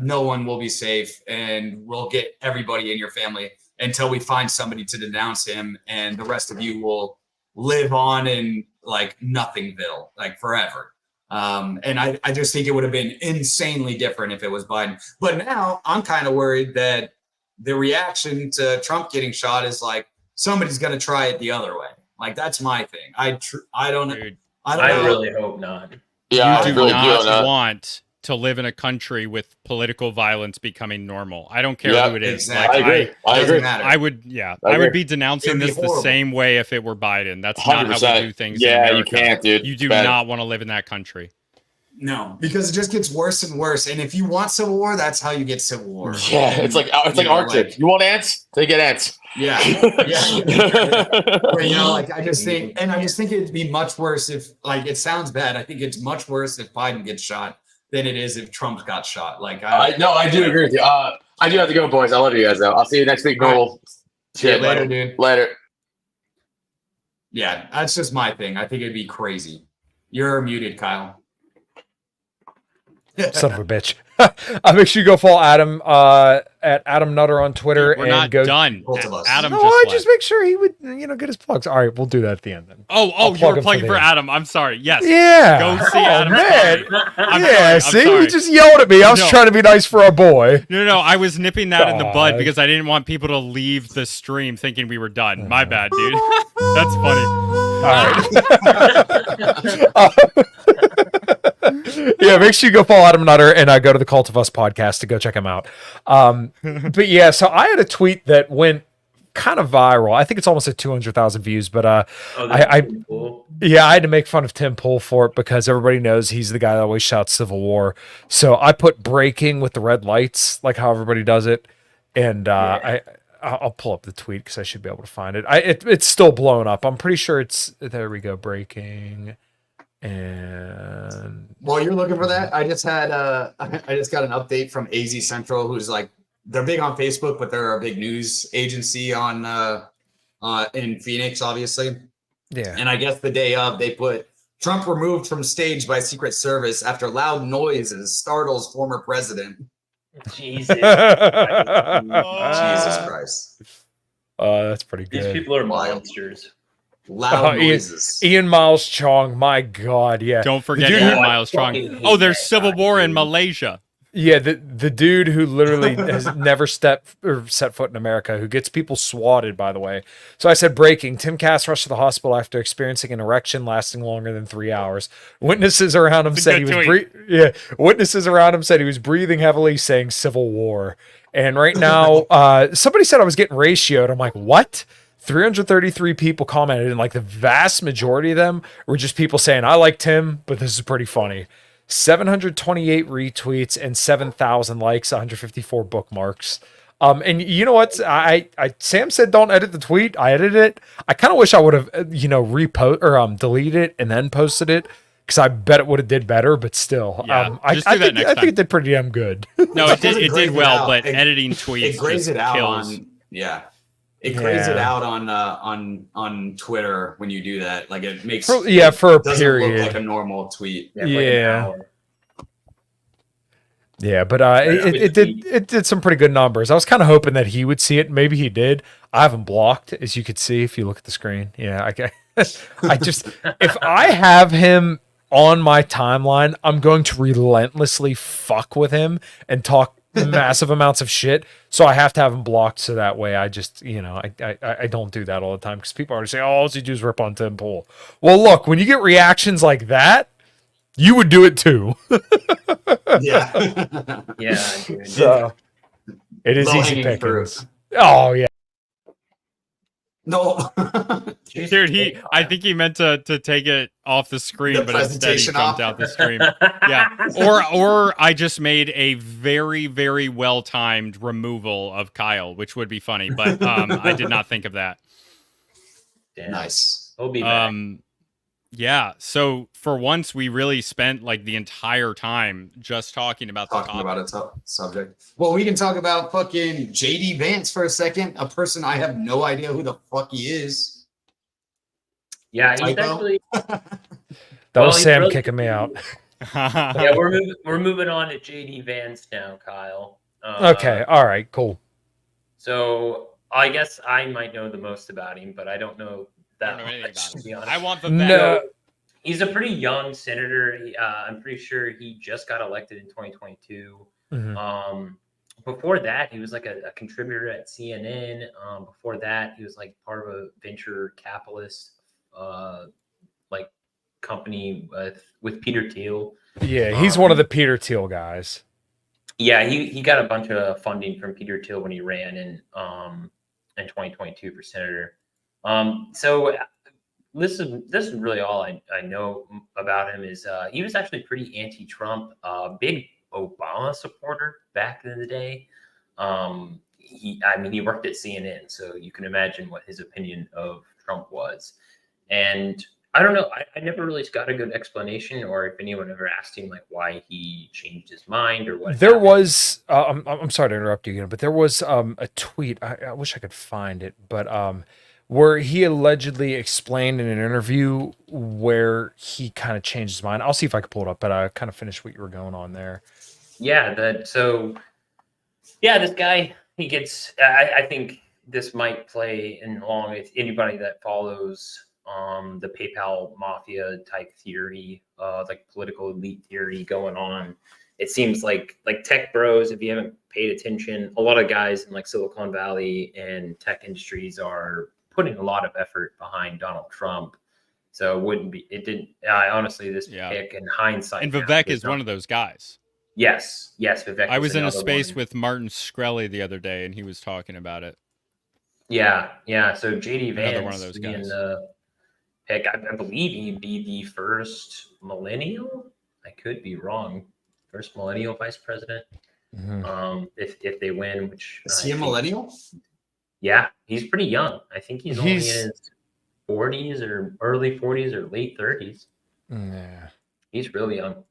no one will be safe, and we'll get everybody in your family until we find somebody to denounce him, and the rest of you will live on in like Nothingville, like forever. And I just think it would have been insanely different if it was Biden. But now I'm kind of worried that the reaction to Trump getting shot is like, somebody's going to try it the other way. Like that's my thing. I don't Dude, I don't I know. really hope not. Yeah, you I do really not do. want to live in a country with political violence becoming normal. I don't care Yeah, who it is. exactly. I agree. I Doesn't agree. matter. I would, yeah, I I would agree. be denouncing It'd be this the horrible. same way if it were Biden. That's not how we 100%. do things in Yeah, you America. can't, dude. You It's do bad. not want to live in that country. No, because it just gets worse and worse. And if you want civil war, that's how you get civil war. Yeah, it's like Arctic. You want ants? They get ants. Yeah, But, you know, like I just think it'd be much worse if, like, it sounds bad. I think it's much worse if Biden gets shot than it is if Trump got shot. Like, I do agree with you. I do have to go, boys. I love you guys, though. I'll see you next week. All right. Normal. See you later, dude. Later. Yeah, that's just my thing. I think it'd be crazy. You're muted, Kyle. Son of a bitch. Make sure you go follow Adam at Adam Nutter on Twitter. We're and not go done. Both of us. Adam No, just I left. just make sure he would, get his plugs. All right, we'll do that at the end then. Oh, I'll you plug were him plugging for for the- Adam. I'm sorry. Yes. Yeah. Go see Oh, Adam. man. I'm Yeah, sorry. see, I'm sorry. he just yelled at me. I was No. trying to be nice for our boy. No, I was nipping that in the bud God. because I didn't want people to leave the stream thinking we were done. My bad, dude. That's funny. All right. Yeah, make sure you go follow Adam Nutter and go to the Cult of Us podcast to go check him out. But yeah, so I had a tweet that went kind of viral. I think it's almost at 200,000 views, but I Cool. yeah, I had to make fun of Tim Pool for it because everybody knows he's the guy that always shouts Civil War. So I put breaking with the red lights, like how everybody does it. And I'll pull up the tweet because I should be able to find it. It's still blown up. I'm pretty sure there we go, breaking. And While you're looking for that, I just got an update from AZ Central, who's like, they're big on Facebook, but they're a big news agency in Phoenix, obviously. yeah. And I guess the day of, they put Trump removed from stage by Secret Service after loud noises startles former president. Jesus. Jesus Christ. That's pretty These good. people are monsters. Loud Ian- noises. Ian Miles Chong, my God, yeah. Don't forget dude Ian who- Miles fucking Strong. hate Oh, there's that civil guy, war in dude. Malaysia. Yeah, the dude who literally has never set foot in America, who gets people swatted, by the way. So I said breaking. Tim Cass rushed to the hospital after experiencing an erection lasting longer than 3 hours. Witnesses around him That's a said he good was Witnesses around him said he was breathing heavily, saying Civil War. And right now, somebody said I was getting ratioed. I'm like, what? 333 people commented, and like the vast majority of them were just people saying, I like Tim, but this is pretty funny. 728 retweets and 7,000 likes, 154 bookmarks. And you know what? Sam said don't edit the tweet. I edited it. I kind of wish I would have, repost or deleted it and then posted it because I bet it would have did better. But still, Yeah, I just do that next think time. it did pretty damn good. No, it Because did. It grades did well, out. but It- editing tweets It grades just it out kills. on It grades it Yeah. out on Twitter when you do that. Like it makes For a doesn't look period. like a normal tweet. Like an Yeah. hour. Yeah, but with it did some pretty good numbers. I was kind of hoping that he would see it. Maybe he did. I have him blocked, as you could see if you look at the screen. Yeah, I just if I have him on my timeline, I'm going to relentlessly fuck with him and talk massive amounts of shit. So I have to have him blocked so that way I just I don't do that all the time because people already say, oh, all you do is rip on Tim Pool. Well, look, when you get reactions like that, you would do it too. Yeah. Yeah, dude. So it is easy Low-hanging pickings. fruit. Oh yeah. No. Dude, I think he meant to take it off the screen, The but instead he presentation jumped off. out the stream. Yeah. Or I just made a very, very well timed removal of Kyle, which would be funny, but I did not think of that. Damn. Nice. He'll be back. Yeah. So for once, we really spent like the entire time just talking about the Talking topic. about a tough subject. Well, we can talk about fucking JD Vance for a second. A person I have no idea who the fuck he is. Yeah, he's Typo? actually. That Well, was he's Sam really- kicking me out. Yeah, we're moving on to JD Vance now, Kyle. Okay. All right. Cool. So I guess I might know the most about him, but I don't know I that don't know anything much, about to be it. honest. I want the No. He's a pretty young senator. I'm pretty sure he just got elected in 2022. Mhm. Before that, he was like a contributor at CNN. Before that, he was like part of a venture capitalist like company with Peter Thiel. Yeah, he's one of the Peter Thiel guys. Yeah, he got a bunch of funding from Peter Thiel when he ran in 2022 for senator. So this is really all I know about him. Is he was actually pretty anti-Trump, big Obama supporter back in the day. He worked at CNN, so you can imagine what his opinion of Trump was. And I don't know. I never really got a good explanation, or if anyone ever asked him like why he changed his mind or what. There was, I'm sorry to interrupt you again, but there was a tweet. I wish I could find it, but where he allegedly explained in an interview where he kind of changed his mind. I'll see if I can pull it up, but I kind of finished what you were going on there. Yeah, this guy, he gets. I think this might play in along with anybody that follows the PayPal mafia type theory, like political elite theory going on. It seems like tech bros, if you haven't paid attention, a lot of guys in like Silicon Valley and tech industries are putting a lot of effort behind Donald Trump. So it didn't, honestly, this pick in hindsight. And Vivek is one of those guys. Yes, Vivek. I was in a space with Martin Shkreli the other day, and he was talking about it. Yeah. So JD Vance, another one of those guys. Pick, I believe he'd be the first millennial. I could be wrong. First millennial vice president. Mm-hmm. If they win, which is he a millennial? Yeah, he's pretty young. I think he's only in his 40s or early 40s or late 30s. Yeah, he's really young.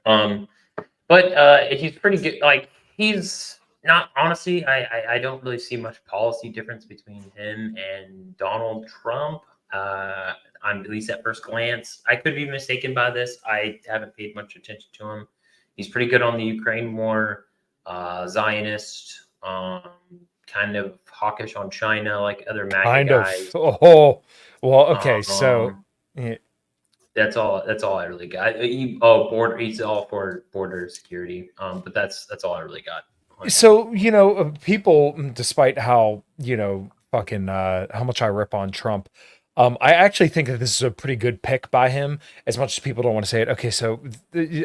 But he's pretty good. Like he's not honestly. I don't really see much policy difference between him and Donald Trump. At least at first glance. I could be mistaken by this. I haven't paid much attention to him. He's pretty good on the Ukraine war, Zionist, kind of hawkish on China, like other MAGA guys. Oh, well, okay. So that's all I really got. He's all for border security. But that's all I really got. So, people, despite how, fucking how much I rip on Trump, I actually think that this is a pretty good pick by him, as much as people don't want to say it. Okay, so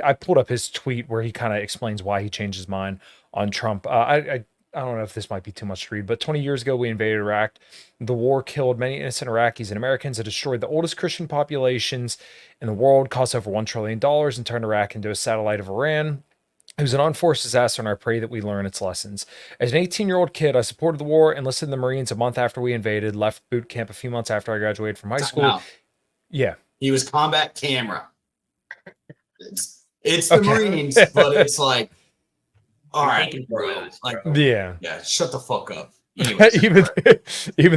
I pulled up his tweet where he kind of explains why he changed his mind on Trump. I don't know if this might be too much to read, but 20 years ago, we invaded Iraq. The war killed many innocent Iraqis and Americans. It destroyed the oldest Christian populations in the world, cost over $1 trillion, and turned Iraq into a satellite of Iran. It was an unforced disaster, and I pray that we learn its lessons. As an 18-year-old kid, I supported the war, enlisted in the Marines a month after we invaded, left boot camp a few months after I graduated from high school. No. Yeah. He was combat camera. It's the Marines, but it's like, all right, bro. Like, yeah, shut the fuck up. Even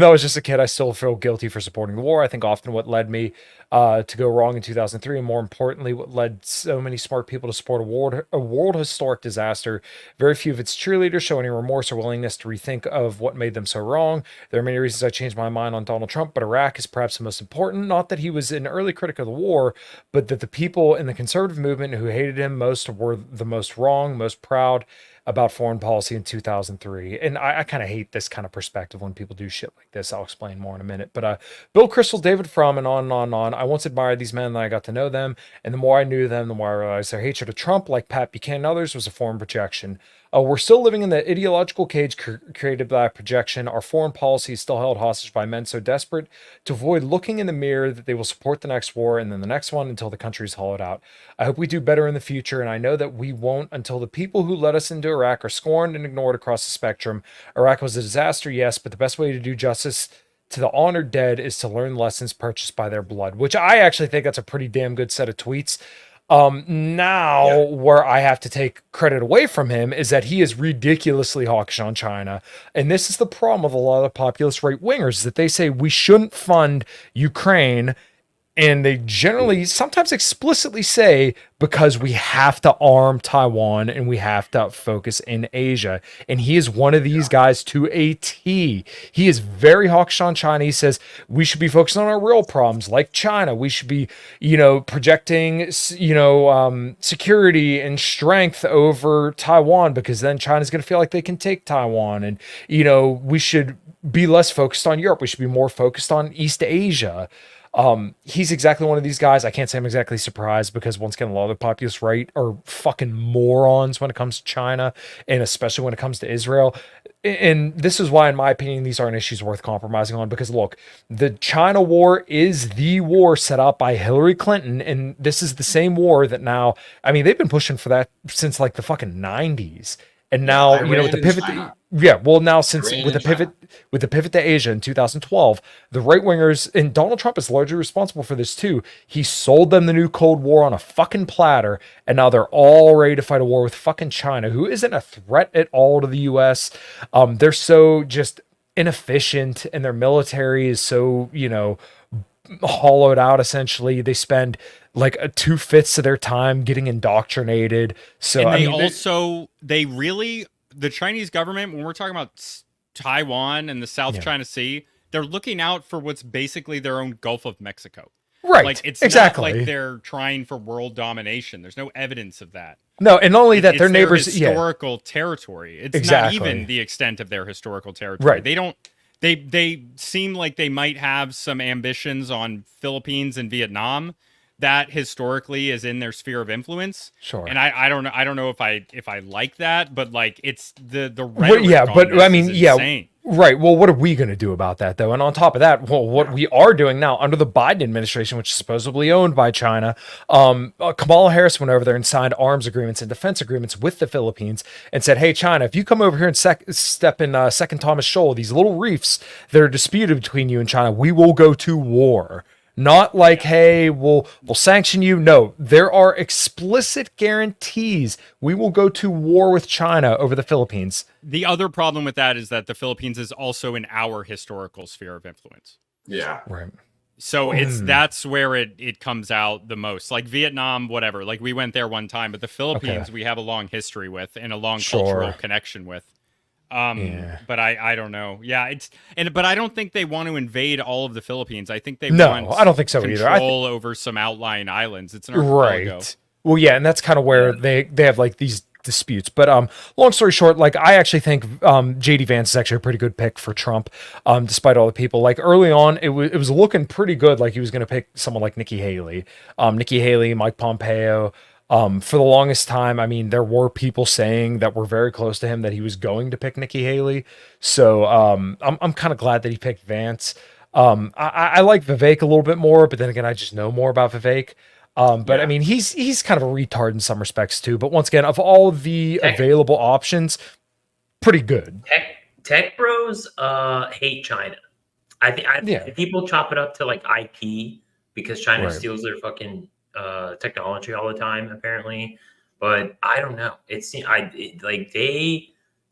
though I was just a kid, I still feel guilty for supporting the war. I think often what led me to go wrong in 2003, and more importantly, what led so many smart people to support a world historic disaster. Very few of its cheerleaders show any remorse or willingness to rethink of what made them so wrong. There are many reasons I changed my mind on Donald Trump, but Iraq is perhaps the most important. Not that he was an early critic of the war, but that the people in the conservative movement who hated him most were the most wrong, most proud about foreign policy in 2003. And I kind of hate this kind of perspective when people do shit like this. I'll explain more in a minute. But Bill Kristol, David Frum, and on and on and on. I once admired these men, and I got to know them. And the more I knew them, the more I realized their hatred of Trump, like Pat Buchanan and others, was a form of projection. We're still living in the ideological cage created by projection. Our foreign policy is still held hostage by men so desperate to avoid looking in the mirror that they will support the next war and then the next one until the country is hollowed out. I hope we do better in the future, and I know that we won't until the people who led us into Iraq are scorned and ignored across the spectrum. Iraq was a disaster, yes, but the best way to do justice to the honored dead is to learn lessons purchased by their blood, which I actually think that's a pretty damn good set of tweets. Where I have to take credit away from him is that he is ridiculously hawkish on China. And this is the problem with a lot of populist right wingers, that they say we shouldn't fund Ukraine And they generally sometimes explicitly say, because we have to arm Taiwan and we have to focus in Asia. And he is one of these guys to a T. He is very hawkish on China. He says we should be focused on our real problems like China. We should be, projecting, security and strength over Taiwan, because then China's going to feel like they can take Taiwan. And, we should be less focused on Europe. We should be more focused on East Asia. He's exactly one of these guys. I can't say I'm exactly surprised, because once again, a lot of the populist right are fucking morons when it comes to China, and especially when it comes to Israel. And this is why, in my opinion, these aren't issues worth compromising on, because look, the China war is the war set up by Hillary Clinton. And this is the same war that now, they've been pushing for that since like the fucking 90s. And now, with the pivot, now since with the pivot to Asia in 2012, the right wingers, and Donald Trump is largely responsible for this too. He sold them the new Cold War on a fucking platter, and now they're all ready to fight a war with fucking China, who isn't a threat at all to the U.S. They're so just inefficient, and their military is so hollowed out. Essentially, they spend like 2/5 of their time getting indoctrinated. So and the Chinese government, when we're talking about Taiwan and the South China Sea, they're looking out for what's basically their own Gulf of Mexico. Right. Like it's exactly. not like they're trying for world domination. There's no evidence of that. No, and not only that, their neighbors, historical territory. It's exactly. not even the extent of their historical territory. Right. They seem like they might have some ambitions on Philippines and Vietnam that historically is in their sphere of influence. Sure. And I don't know if I like that, but like it's the rhetoric is insane. Right. Well, what are we going to do about that, though? And on top of that, what we are doing now under the Biden administration, which is supposedly owned by China, Kamala Harris went over there and signed arms agreements and defense agreements with the Philippines and said, hey, China, if you come over here and step in Second Thomas Shoal, these little reefs that are disputed between you and China, we will go to war. Not like, hey, we'll sanction you. No, there are explicit guarantees. We will go to war with China over the Philippines. The other problem with that is that the Philippines is also in our historical sphere of influence. Yeah. Right. So that's where it comes out the most. Like Vietnam, whatever. Like we went there one time, but the Philippines we have a long history with and a long cultural connection with. But I don't know. Yeah, but I don't think they want to invade all of the Philippines. I think they want I don't think so control either. over some outlying islands. It's an archipelago. Right. Well, yeah, and that's kind of where they have like these disputes. But long story short, like I actually think JD Vance is actually a pretty good pick for Trump, despite all the people. Like early on, it was looking pretty good. Like he was going to pick someone like Nikki Haley, Mike Pompeo. For the longest time, there were people saying that were very close to him that he was going to pick Nikki Haley. So I'm kind of glad that he picked Vance. I like Vivek a little bit more, but then again, I just know more about Vivek. But he's kind of a retard in some respects too. But once again, of all the available options, pretty good. Tech bros hate China. I think people chop it up to like IP because China steals their fucking technology all the time, apparently. But I don't know.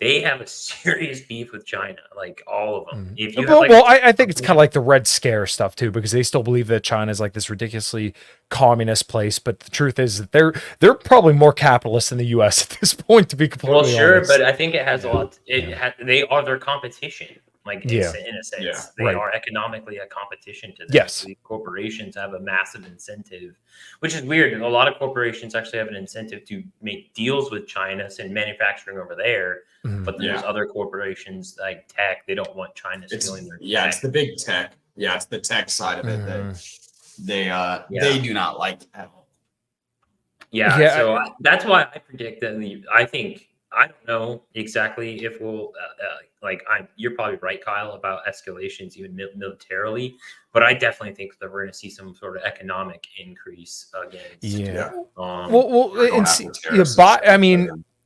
They have a serious beef with China, like all of them. If you I think it's kind of like the Red Scare stuff too, because they still believe that China is like this ridiculously communist place. But the truth is that they're probably more capitalist than the U.S. at this point, to be completely honest. But I think it has a lot. They are their competition. Like in a sense, they are economically a competition to them. Yes, so these corporations have a massive incentive, which is weird. A lot of corporations actually have an incentive to make deals with China, send manufacturing over there. But there's other corporations like tech; they don't want China stealing their. Yeah, it's the big tech. Yeah, it's the tech side of it that they do not like at all. Yeah, so that's why I predict that. I don't know exactly if we'll you're probably right, Kyle, about escalations even militarily, but I definitely think that we're going to see some sort of economic increase again.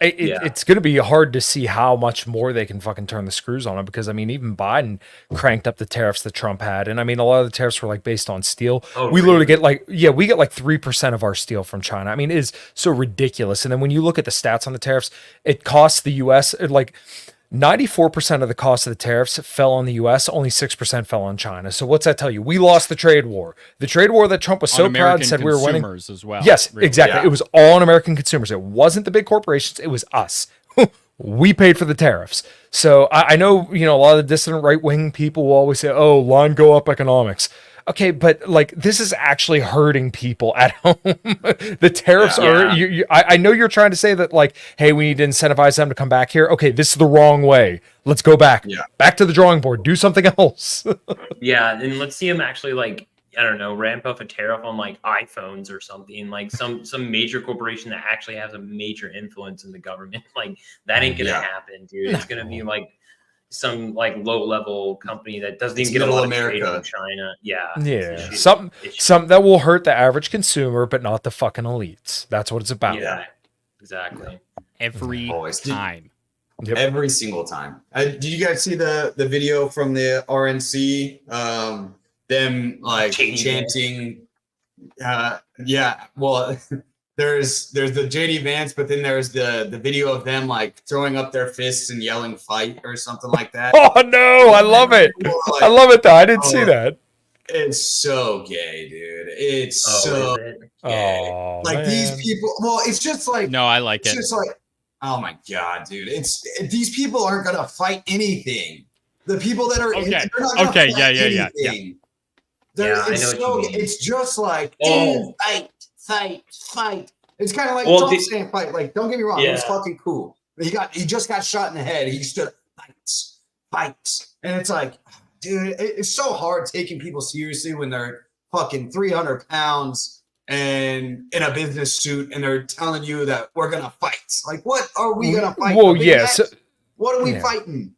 It's going to be hard to see how much more they can fucking turn the screws on it, because even Biden cranked up the tariffs that Trump had, and a lot of the tariffs were like based on steel. We literally get like 3% of our steel from China. It is so ridiculous. And then when you look at the stats on the tariffs, it costs the U.S. like 94% of the cost of the tariffs fell on the US, only 6% fell on China. So what's that tell you? We lost the trade war. The trade war that Trump was so On proud American and said we were winning. consumers as well. Yes, really. exactly. Yeah. It was all on American consumers. It wasn't the big corporations. It was us. We paid for the tariffs. So I know, a lot of the dissident right-wing people will always say, oh, line go up economics. Okay, but like this is actually hurting people at home. The tariffs are. I know you're trying to say that like, hey, we need to incentivize them to come back here. Okay, this is the wrong way. Let's go back. Yeah. Back to the drawing board. Do something else. Yeah, and let's see them actually like I don't know, ramp up a tariff on like iPhones or something, like some major corporation that actually has a major influence in the government. Like that ain't gonna happen, dude. It's gonna be like some like low level company that doesn't even get a lot of trade from China. Yeah. Something that will hurt the average consumer, but not the fucking elites. That's what it's about. Yeah, exactly. Every time. Yep. Every single time. Did you guys see the video from the RNC? Them like chanting. Well, there's the JD Vance, but then there's the video of them like throwing up their fists and yelling "fight" or something like that. Oh no, I love it. Like, I love it though. I didn't see that. It's so gay, dude. It's so gay. Oh, like man. these people. Well, it's just like No, I like it's it. just like, oh my god, dude. These people aren't gonna fight anything. The people that are in, they're not gonna fight anything. It's just like dude, fight. It's kind of like Trump saying fight. Like, don't get me wrong, it was fucking cool. He just got shot in the head. He stood fights, and it's like, dude, it's so hard taking people seriously when they're fucking 300 pounds and in a business suit, and they're telling you that we're gonna fight. Like, what are we gonna fight? Well, yes. What are we fighting?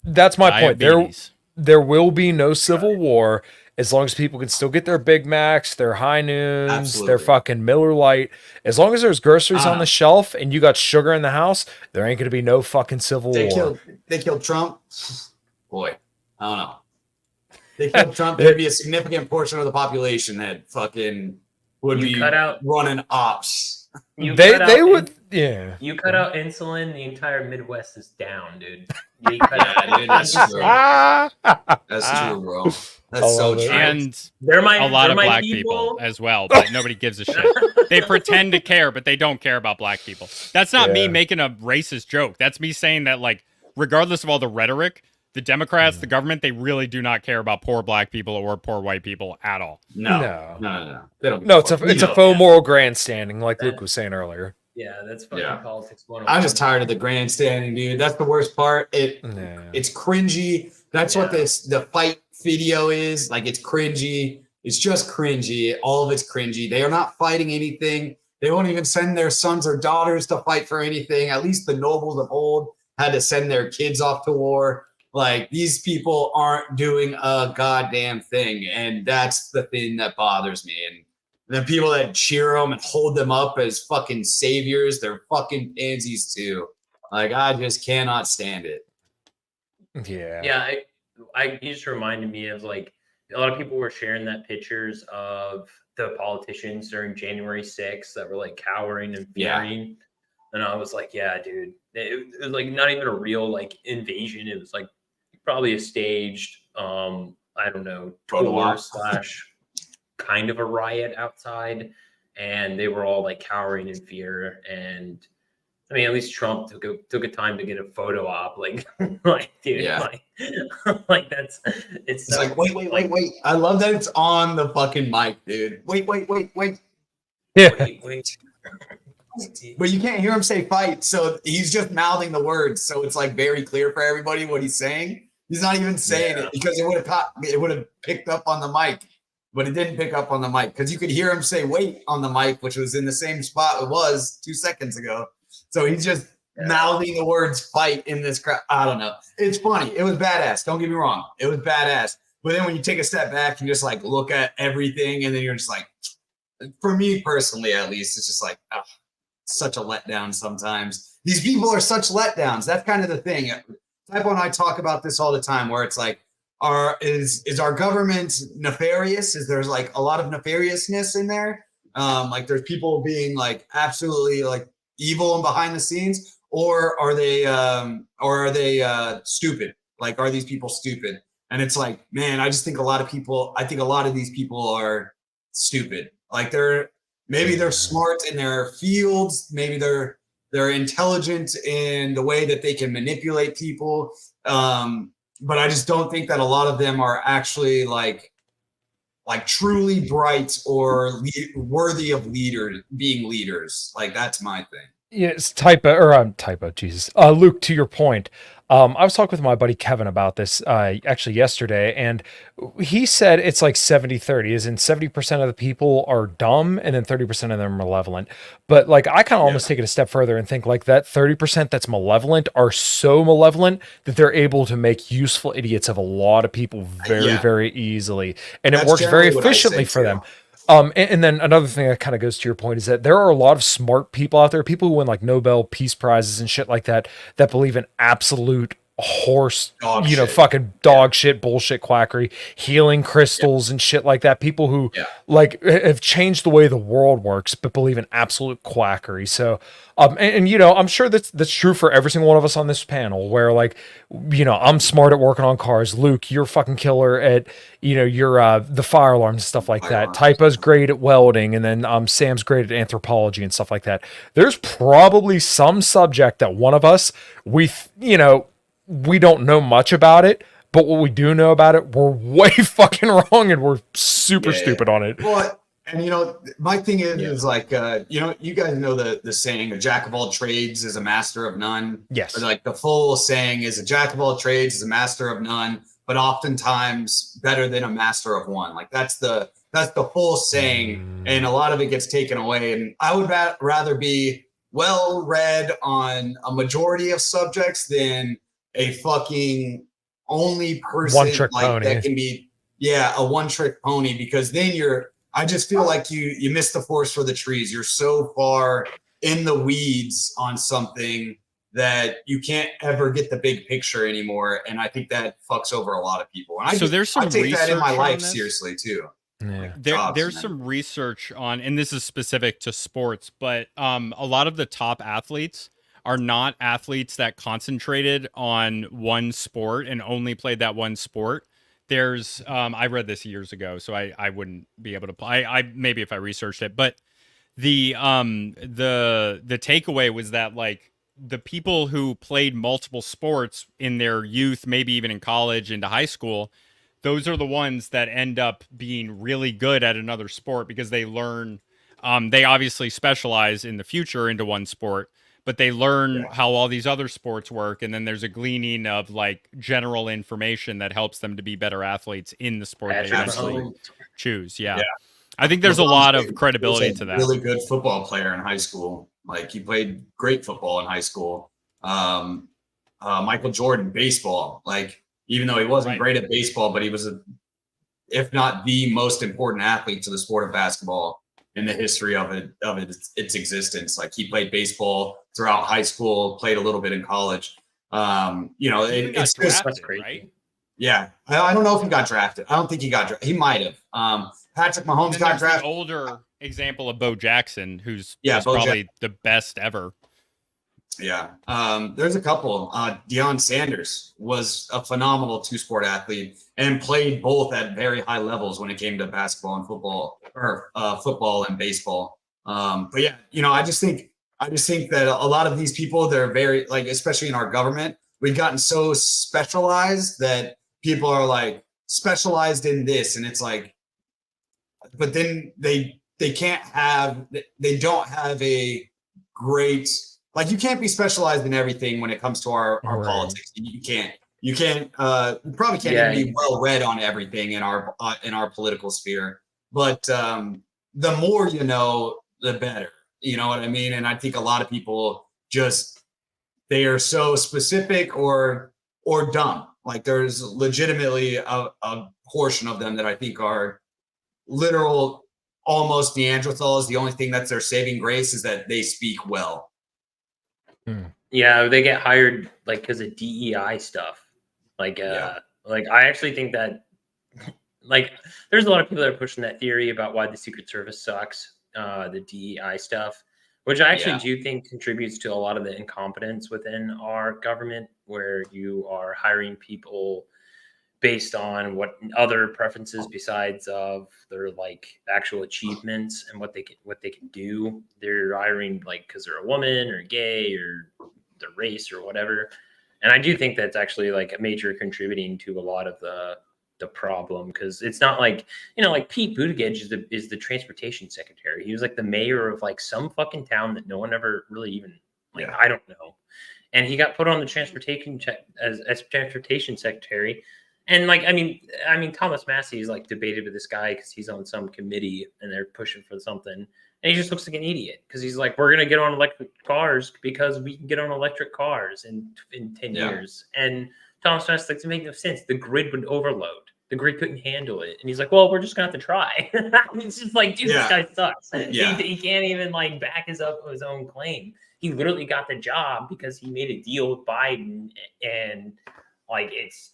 That's my point. Diabetes. There will be no civil war as long as people can still get their Big Macs, their High Noons, their fucking Miller Lite. As long as there's groceries on the shelf and you got sugar in the house, there ain't gonna be no fucking civil war. They killed Trump. Boy, I don't know. They killed Trump. There'd be a significant portion of the population that fucking would be running ops. You would, You cut out insulin, the entire Midwest is down, dude. Dude, that's true. That's true, bro. That's so true. And a lot of black people as well, but nobody gives a shit. They pretend to care, but they don't care about black people. That's not me making a racist joke. That's me saying that, like, regardless of all the rhetoric, the Democrats, the government, they really do not care about poor black people or poor white people at all. No. They don't. No, it's a faux moral grandstanding, like Luke was saying earlier. Yeah, that's fucking politics 101. I'm just tired of the grandstanding, dude. That's the worst part. It's cringy. That's what the fight video is. Like, it's cringy. It's just cringy. All of it's cringy. They are not fighting anything. They won't even send their sons or daughters to fight for anything. At least the nobles of old had to send their kids off to war. Like, these people aren't doing a goddamn thing. And that's the thing that bothers me. And the people that cheer them and hold them up as fucking saviors, they're fucking pansies too. Like, I just cannot stand it. Yeah. I just reminded me of, like, a lot of people were sharing that pictures of the politicians during January 6th that were like cowering and fearing. And I was like, yeah, dude, it was like not even a real like invasion. It was like probably a staged, I don't know, tour / kind of a riot outside. And they were all like cowering in fear. And I mean, at least Trump took a time to get a photo op, like, dude, like that's it's so, like wait. I love that it's on the fucking mic, dude. Wait. Yeah. Wait. But you can't hear him say fight, so he's just mouthing the words, so it's like very clear for everybody what he's saying. He's not even saying it because it would have picked up on the mic, but it didn't pick up on the mic because you could hear him say wait on the mic, which was in the same spot it was 2 seconds ago. So he's just mouthing the words fight in this crowd. I don't know. It's funny. It was badass. Don't get me wrong. It was badass. But then when you take a step back and just like look at everything, and then you're just like, for me personally, at least, it's just like, such a letdown sometimes. These people are such letdowns. That's kind of the thing. Typo and I talk about this all the time, where it's like, is our government nefarious? Is there's like a lot of nefariousness in there? Like there's people being like absolutely like evil and behind the scenes, or are they stupid? Like, are these people stupid? And it's like, man, I think a lot of these people are stupid. Like maybe they're smart in their fields, maybe they're intelligent in the way that they can manipulate people. But I just don't think that a lot of them are actually like truly bright or worthy of being leaders. Like, that's my thing. Yes, typo, Jesus. Luke, to your point, I was talking with my buddy Kevin about this actually yesterday, and he said it's like 70-30, as in 70% of the people are dumb and then 30% of them are malevolent. But like, I kind of almost take it a step further and think like that 30% that's malevolent are so malevolent that they're able to make useful idiots of a lot of people very, very easily. And it works very efficiently for them. And then another thing that kind of goes to your point is that there are a lot of smart people out there, people who win like Nobel Peace Prizes and shit like that believe in absolute horse, fucking dog shit, bullshit quackery, healing crystals and shit like that. People who like have changed the way the world works, but believe in absolute quackery. So, and I'm sure that's true for every single one of us on this panel, where like, I'm smart at working on cars. Luke, you're fucking killer at, you're the fire alarms and stuff like that. Typo's great at welding. And then Sam's great at anthropology and stuff like that. There's probably some subject that one of us, we don't know much about it, but what we do know about it, we're way fucking wrong and we're super stupid on it. Well, and my thing is like, you guys know the saying, a jack of all trades is a master of none. Yes. Or like the full saying is, a jack of all trades is a master of none, but oftentimes better than a master of one. Like that's the full saying, and a lot of it gets taken away. And I would rather be well read on a majority of subjects than a fucking only person one-trick pony. That can be a one-trick pony, because then I just feel like you miss the forest for the trees. You're so far in the weeds on something that you can't ever get the big picture anymore, and I think that fucks over a lot a lot of people. And there's some I take that in my research life on this. seriously too. Yeah. There's some research on, and this is specific to sports, but a lot of the top athletes are not athletes that concentrated on one sport and only played that one sport. There's I read this years ago, so I wouldn't be able to I maybe if I researched it, but the takeaway was that like the people who played multiple sports in their youth, maybe even in college into high school, those are the ones that end up being really good at another sport, because they learn they obviously specialize in the future into one sport, but they learn how all these other sports work, and then there's a gleaning of like general information that helps them to be better athletes in the sport they eventually choose. Yeah. I think there's a lot of credibility to that. Really good football player in high school. Like, he played great football in high school. Michael Jordan, baseball. Like, even though he wasn't great at baseball, but he was if not the most important athlete to the sport of basketball in the history of its existence. Like, he played baseball throughout high school, played a little bit in college. It's just drafted, right? Yeah, I don't know if he got drafted. I don't think he got drafted. He might have. Patrick Mahomes got drafted. The older example of Bo Jackson, who's the best ever. Yeah, there's a couple. Deion Sanders was a phenomenal two-sport athlete and played both at very high levels when it came to basketball and football, or football and baseball. But yeah, I just think that a lot of these people, they're very, like, especially in our government, we've gotten so specialized that people are like specialized in this, and it's like, but then they don't have a great, like, you can't be specialized in everything when it comes to our politics. You probably can't even be well read on everything in our political sphere. But the more you know, the better. You know what I mean? And I think a lot of people they are so specific or dumb. Like, there's legitimately a portion of them that I think are literal, almost Neanderthals. The only thing that's their saving grace is that they speak well. Yeah, they get hired like because of DEI stuff. Like I actually think that like there's a lot of people that are pushing that theory about why the Secret Service sucks, the DEI stuff. Which I actually do think contributes to a lot of the incompetence within our government, where you are hiring people based on what other preferences besides of their like actual achievements and what they can do. They're hiring like because they're a woman or gay or their race or whatever. And I do think that's actually like a major contributing to a lot of the problem, because it's not like, like Pete Buttigieg is the transportation secretary. He was like the mayor of like some fucking town that no one ever really even I don't know. And he got put on the transportation as transportation secretary. And like, I mean, Thomas Massey is like debated with this guy because he's on some committee and they're pushing for something. And he just looks like an idiot because he's like, we're going to get on electric cars because we can get on electric cars in 10 years. And Thomas Massey's like, to make no sense. The grid would overload. The grid couldn't handle it. And he's like, well, we're just going to have to try. It's just like, dude, this guy sucks. He can't even like back his own claim. He literally got the job because he made a deal with Biden, and like it's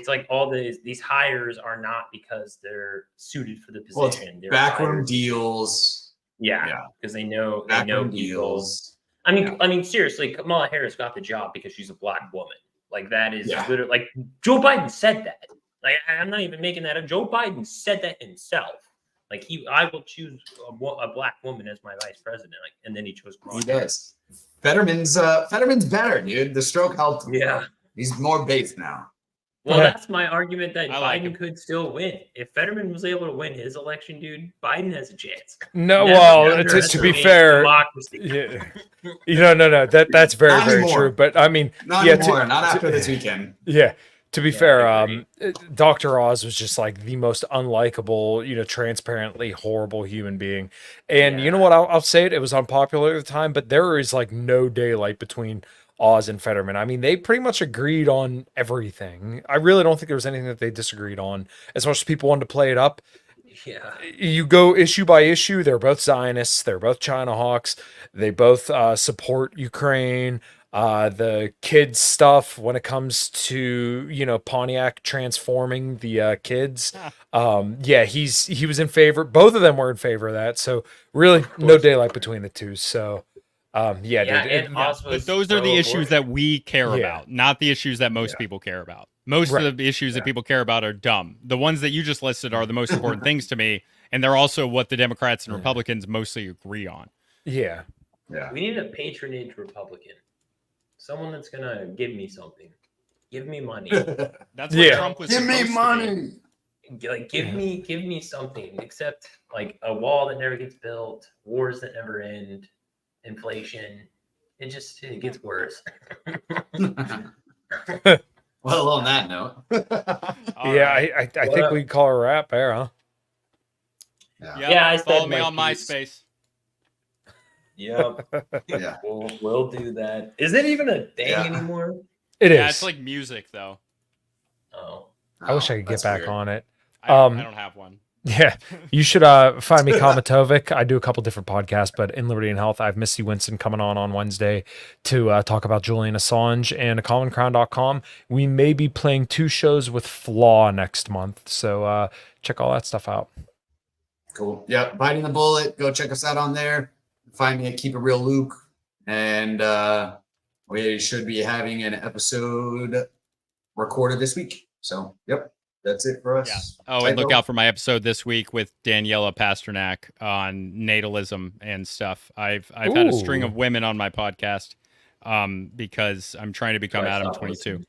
like all these hires are not because they're suited for the position. They're backroom deals. Because they know people. Deals. I mean, seriously, Kamala Harris got the job because she's a black woman. Like that is literally like Joe Biden said that. Like I'm not even making that up. Joe Biden said that himself. Like I will choose a black woman as my vice president. Like, and then he chose Kamala Harris. Fetterman's better, dude. The stroke helped him. Yeah. He's more based now. Well, that's my argument that Biden could still win. If Fetterman was able to win his election, dude, Biden has a chance. No, well, to be fair, no. That's very, very true. But I mean, not anymore. Not after this weekend. Yeah. To be fair, Dr. Oz was just like the most unlikable, transparently horrible human being. And you know what? I'll say it. It was unpopular at the time, but there is like no daylight between Oz and Fetterman. I mean, they pretty much agreed on everything. I really don't think there was anything that they disagreed on. As much as people wanted to play it up, you go issue by issue. They're both Zionists. They're both China hawks. They both support Ukraine. The kids stuff when it comes to Pontiac transforming the kids. He was in favor. Both of them were in favor of that. So really, no daylight between the two. So. But those are the issues that we care about, not the issues that most people care about. Most of the issues that people care about are dumb. The ones that you just listed are the most important things to me, and they're also what the Democrats and Republicans mostly agree on. Yeah. We need a patronage Republican, someone that's gonna give me something, give me money. That's what Trump was. Give me money. Like give me something, except like a wall that never gets built, wars that never end. Inflation, it gets worse. Well, on that note, I think we call it a wrap there, huh? I follow me on MySpace. Yep. We'll do that. Is it even a thing anymore? It is. It's like music, though. Oh, I wish I could get back on it. I don't have one. Yeah, you should find me Kamatovic. I do a couple different podcasts, but in Liberty and Health, I have Missy Winston coming on Wednesday to talk about Julian Assange, and CommonCrown.com. We may be playing 2 shows with Flaw next month, so check all that stuff out. Cool. Yeah, Biting the Bullet. Go check us out on there. Find me at Keep It Real Luke, and we should be having an episode recorded this week. So, yep. That's it for us. Yeah. Oh, and look out for my episode this week with Daniela Pasternak on natalism and stuff. I've had a string of women on my podcast because I'm trying to become Adam 22.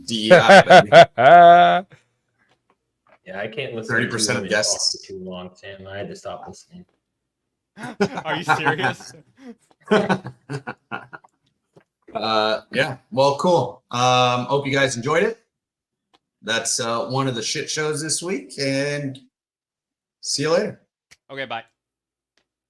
Yeah, I can't listen. 30% of guests for too long, Sam. I had to stop listening. Are you serious? Yeah. Well, cool. Hope you guys enjoyed it. That's one of the shit shows this week, and see you later. Okay, bye.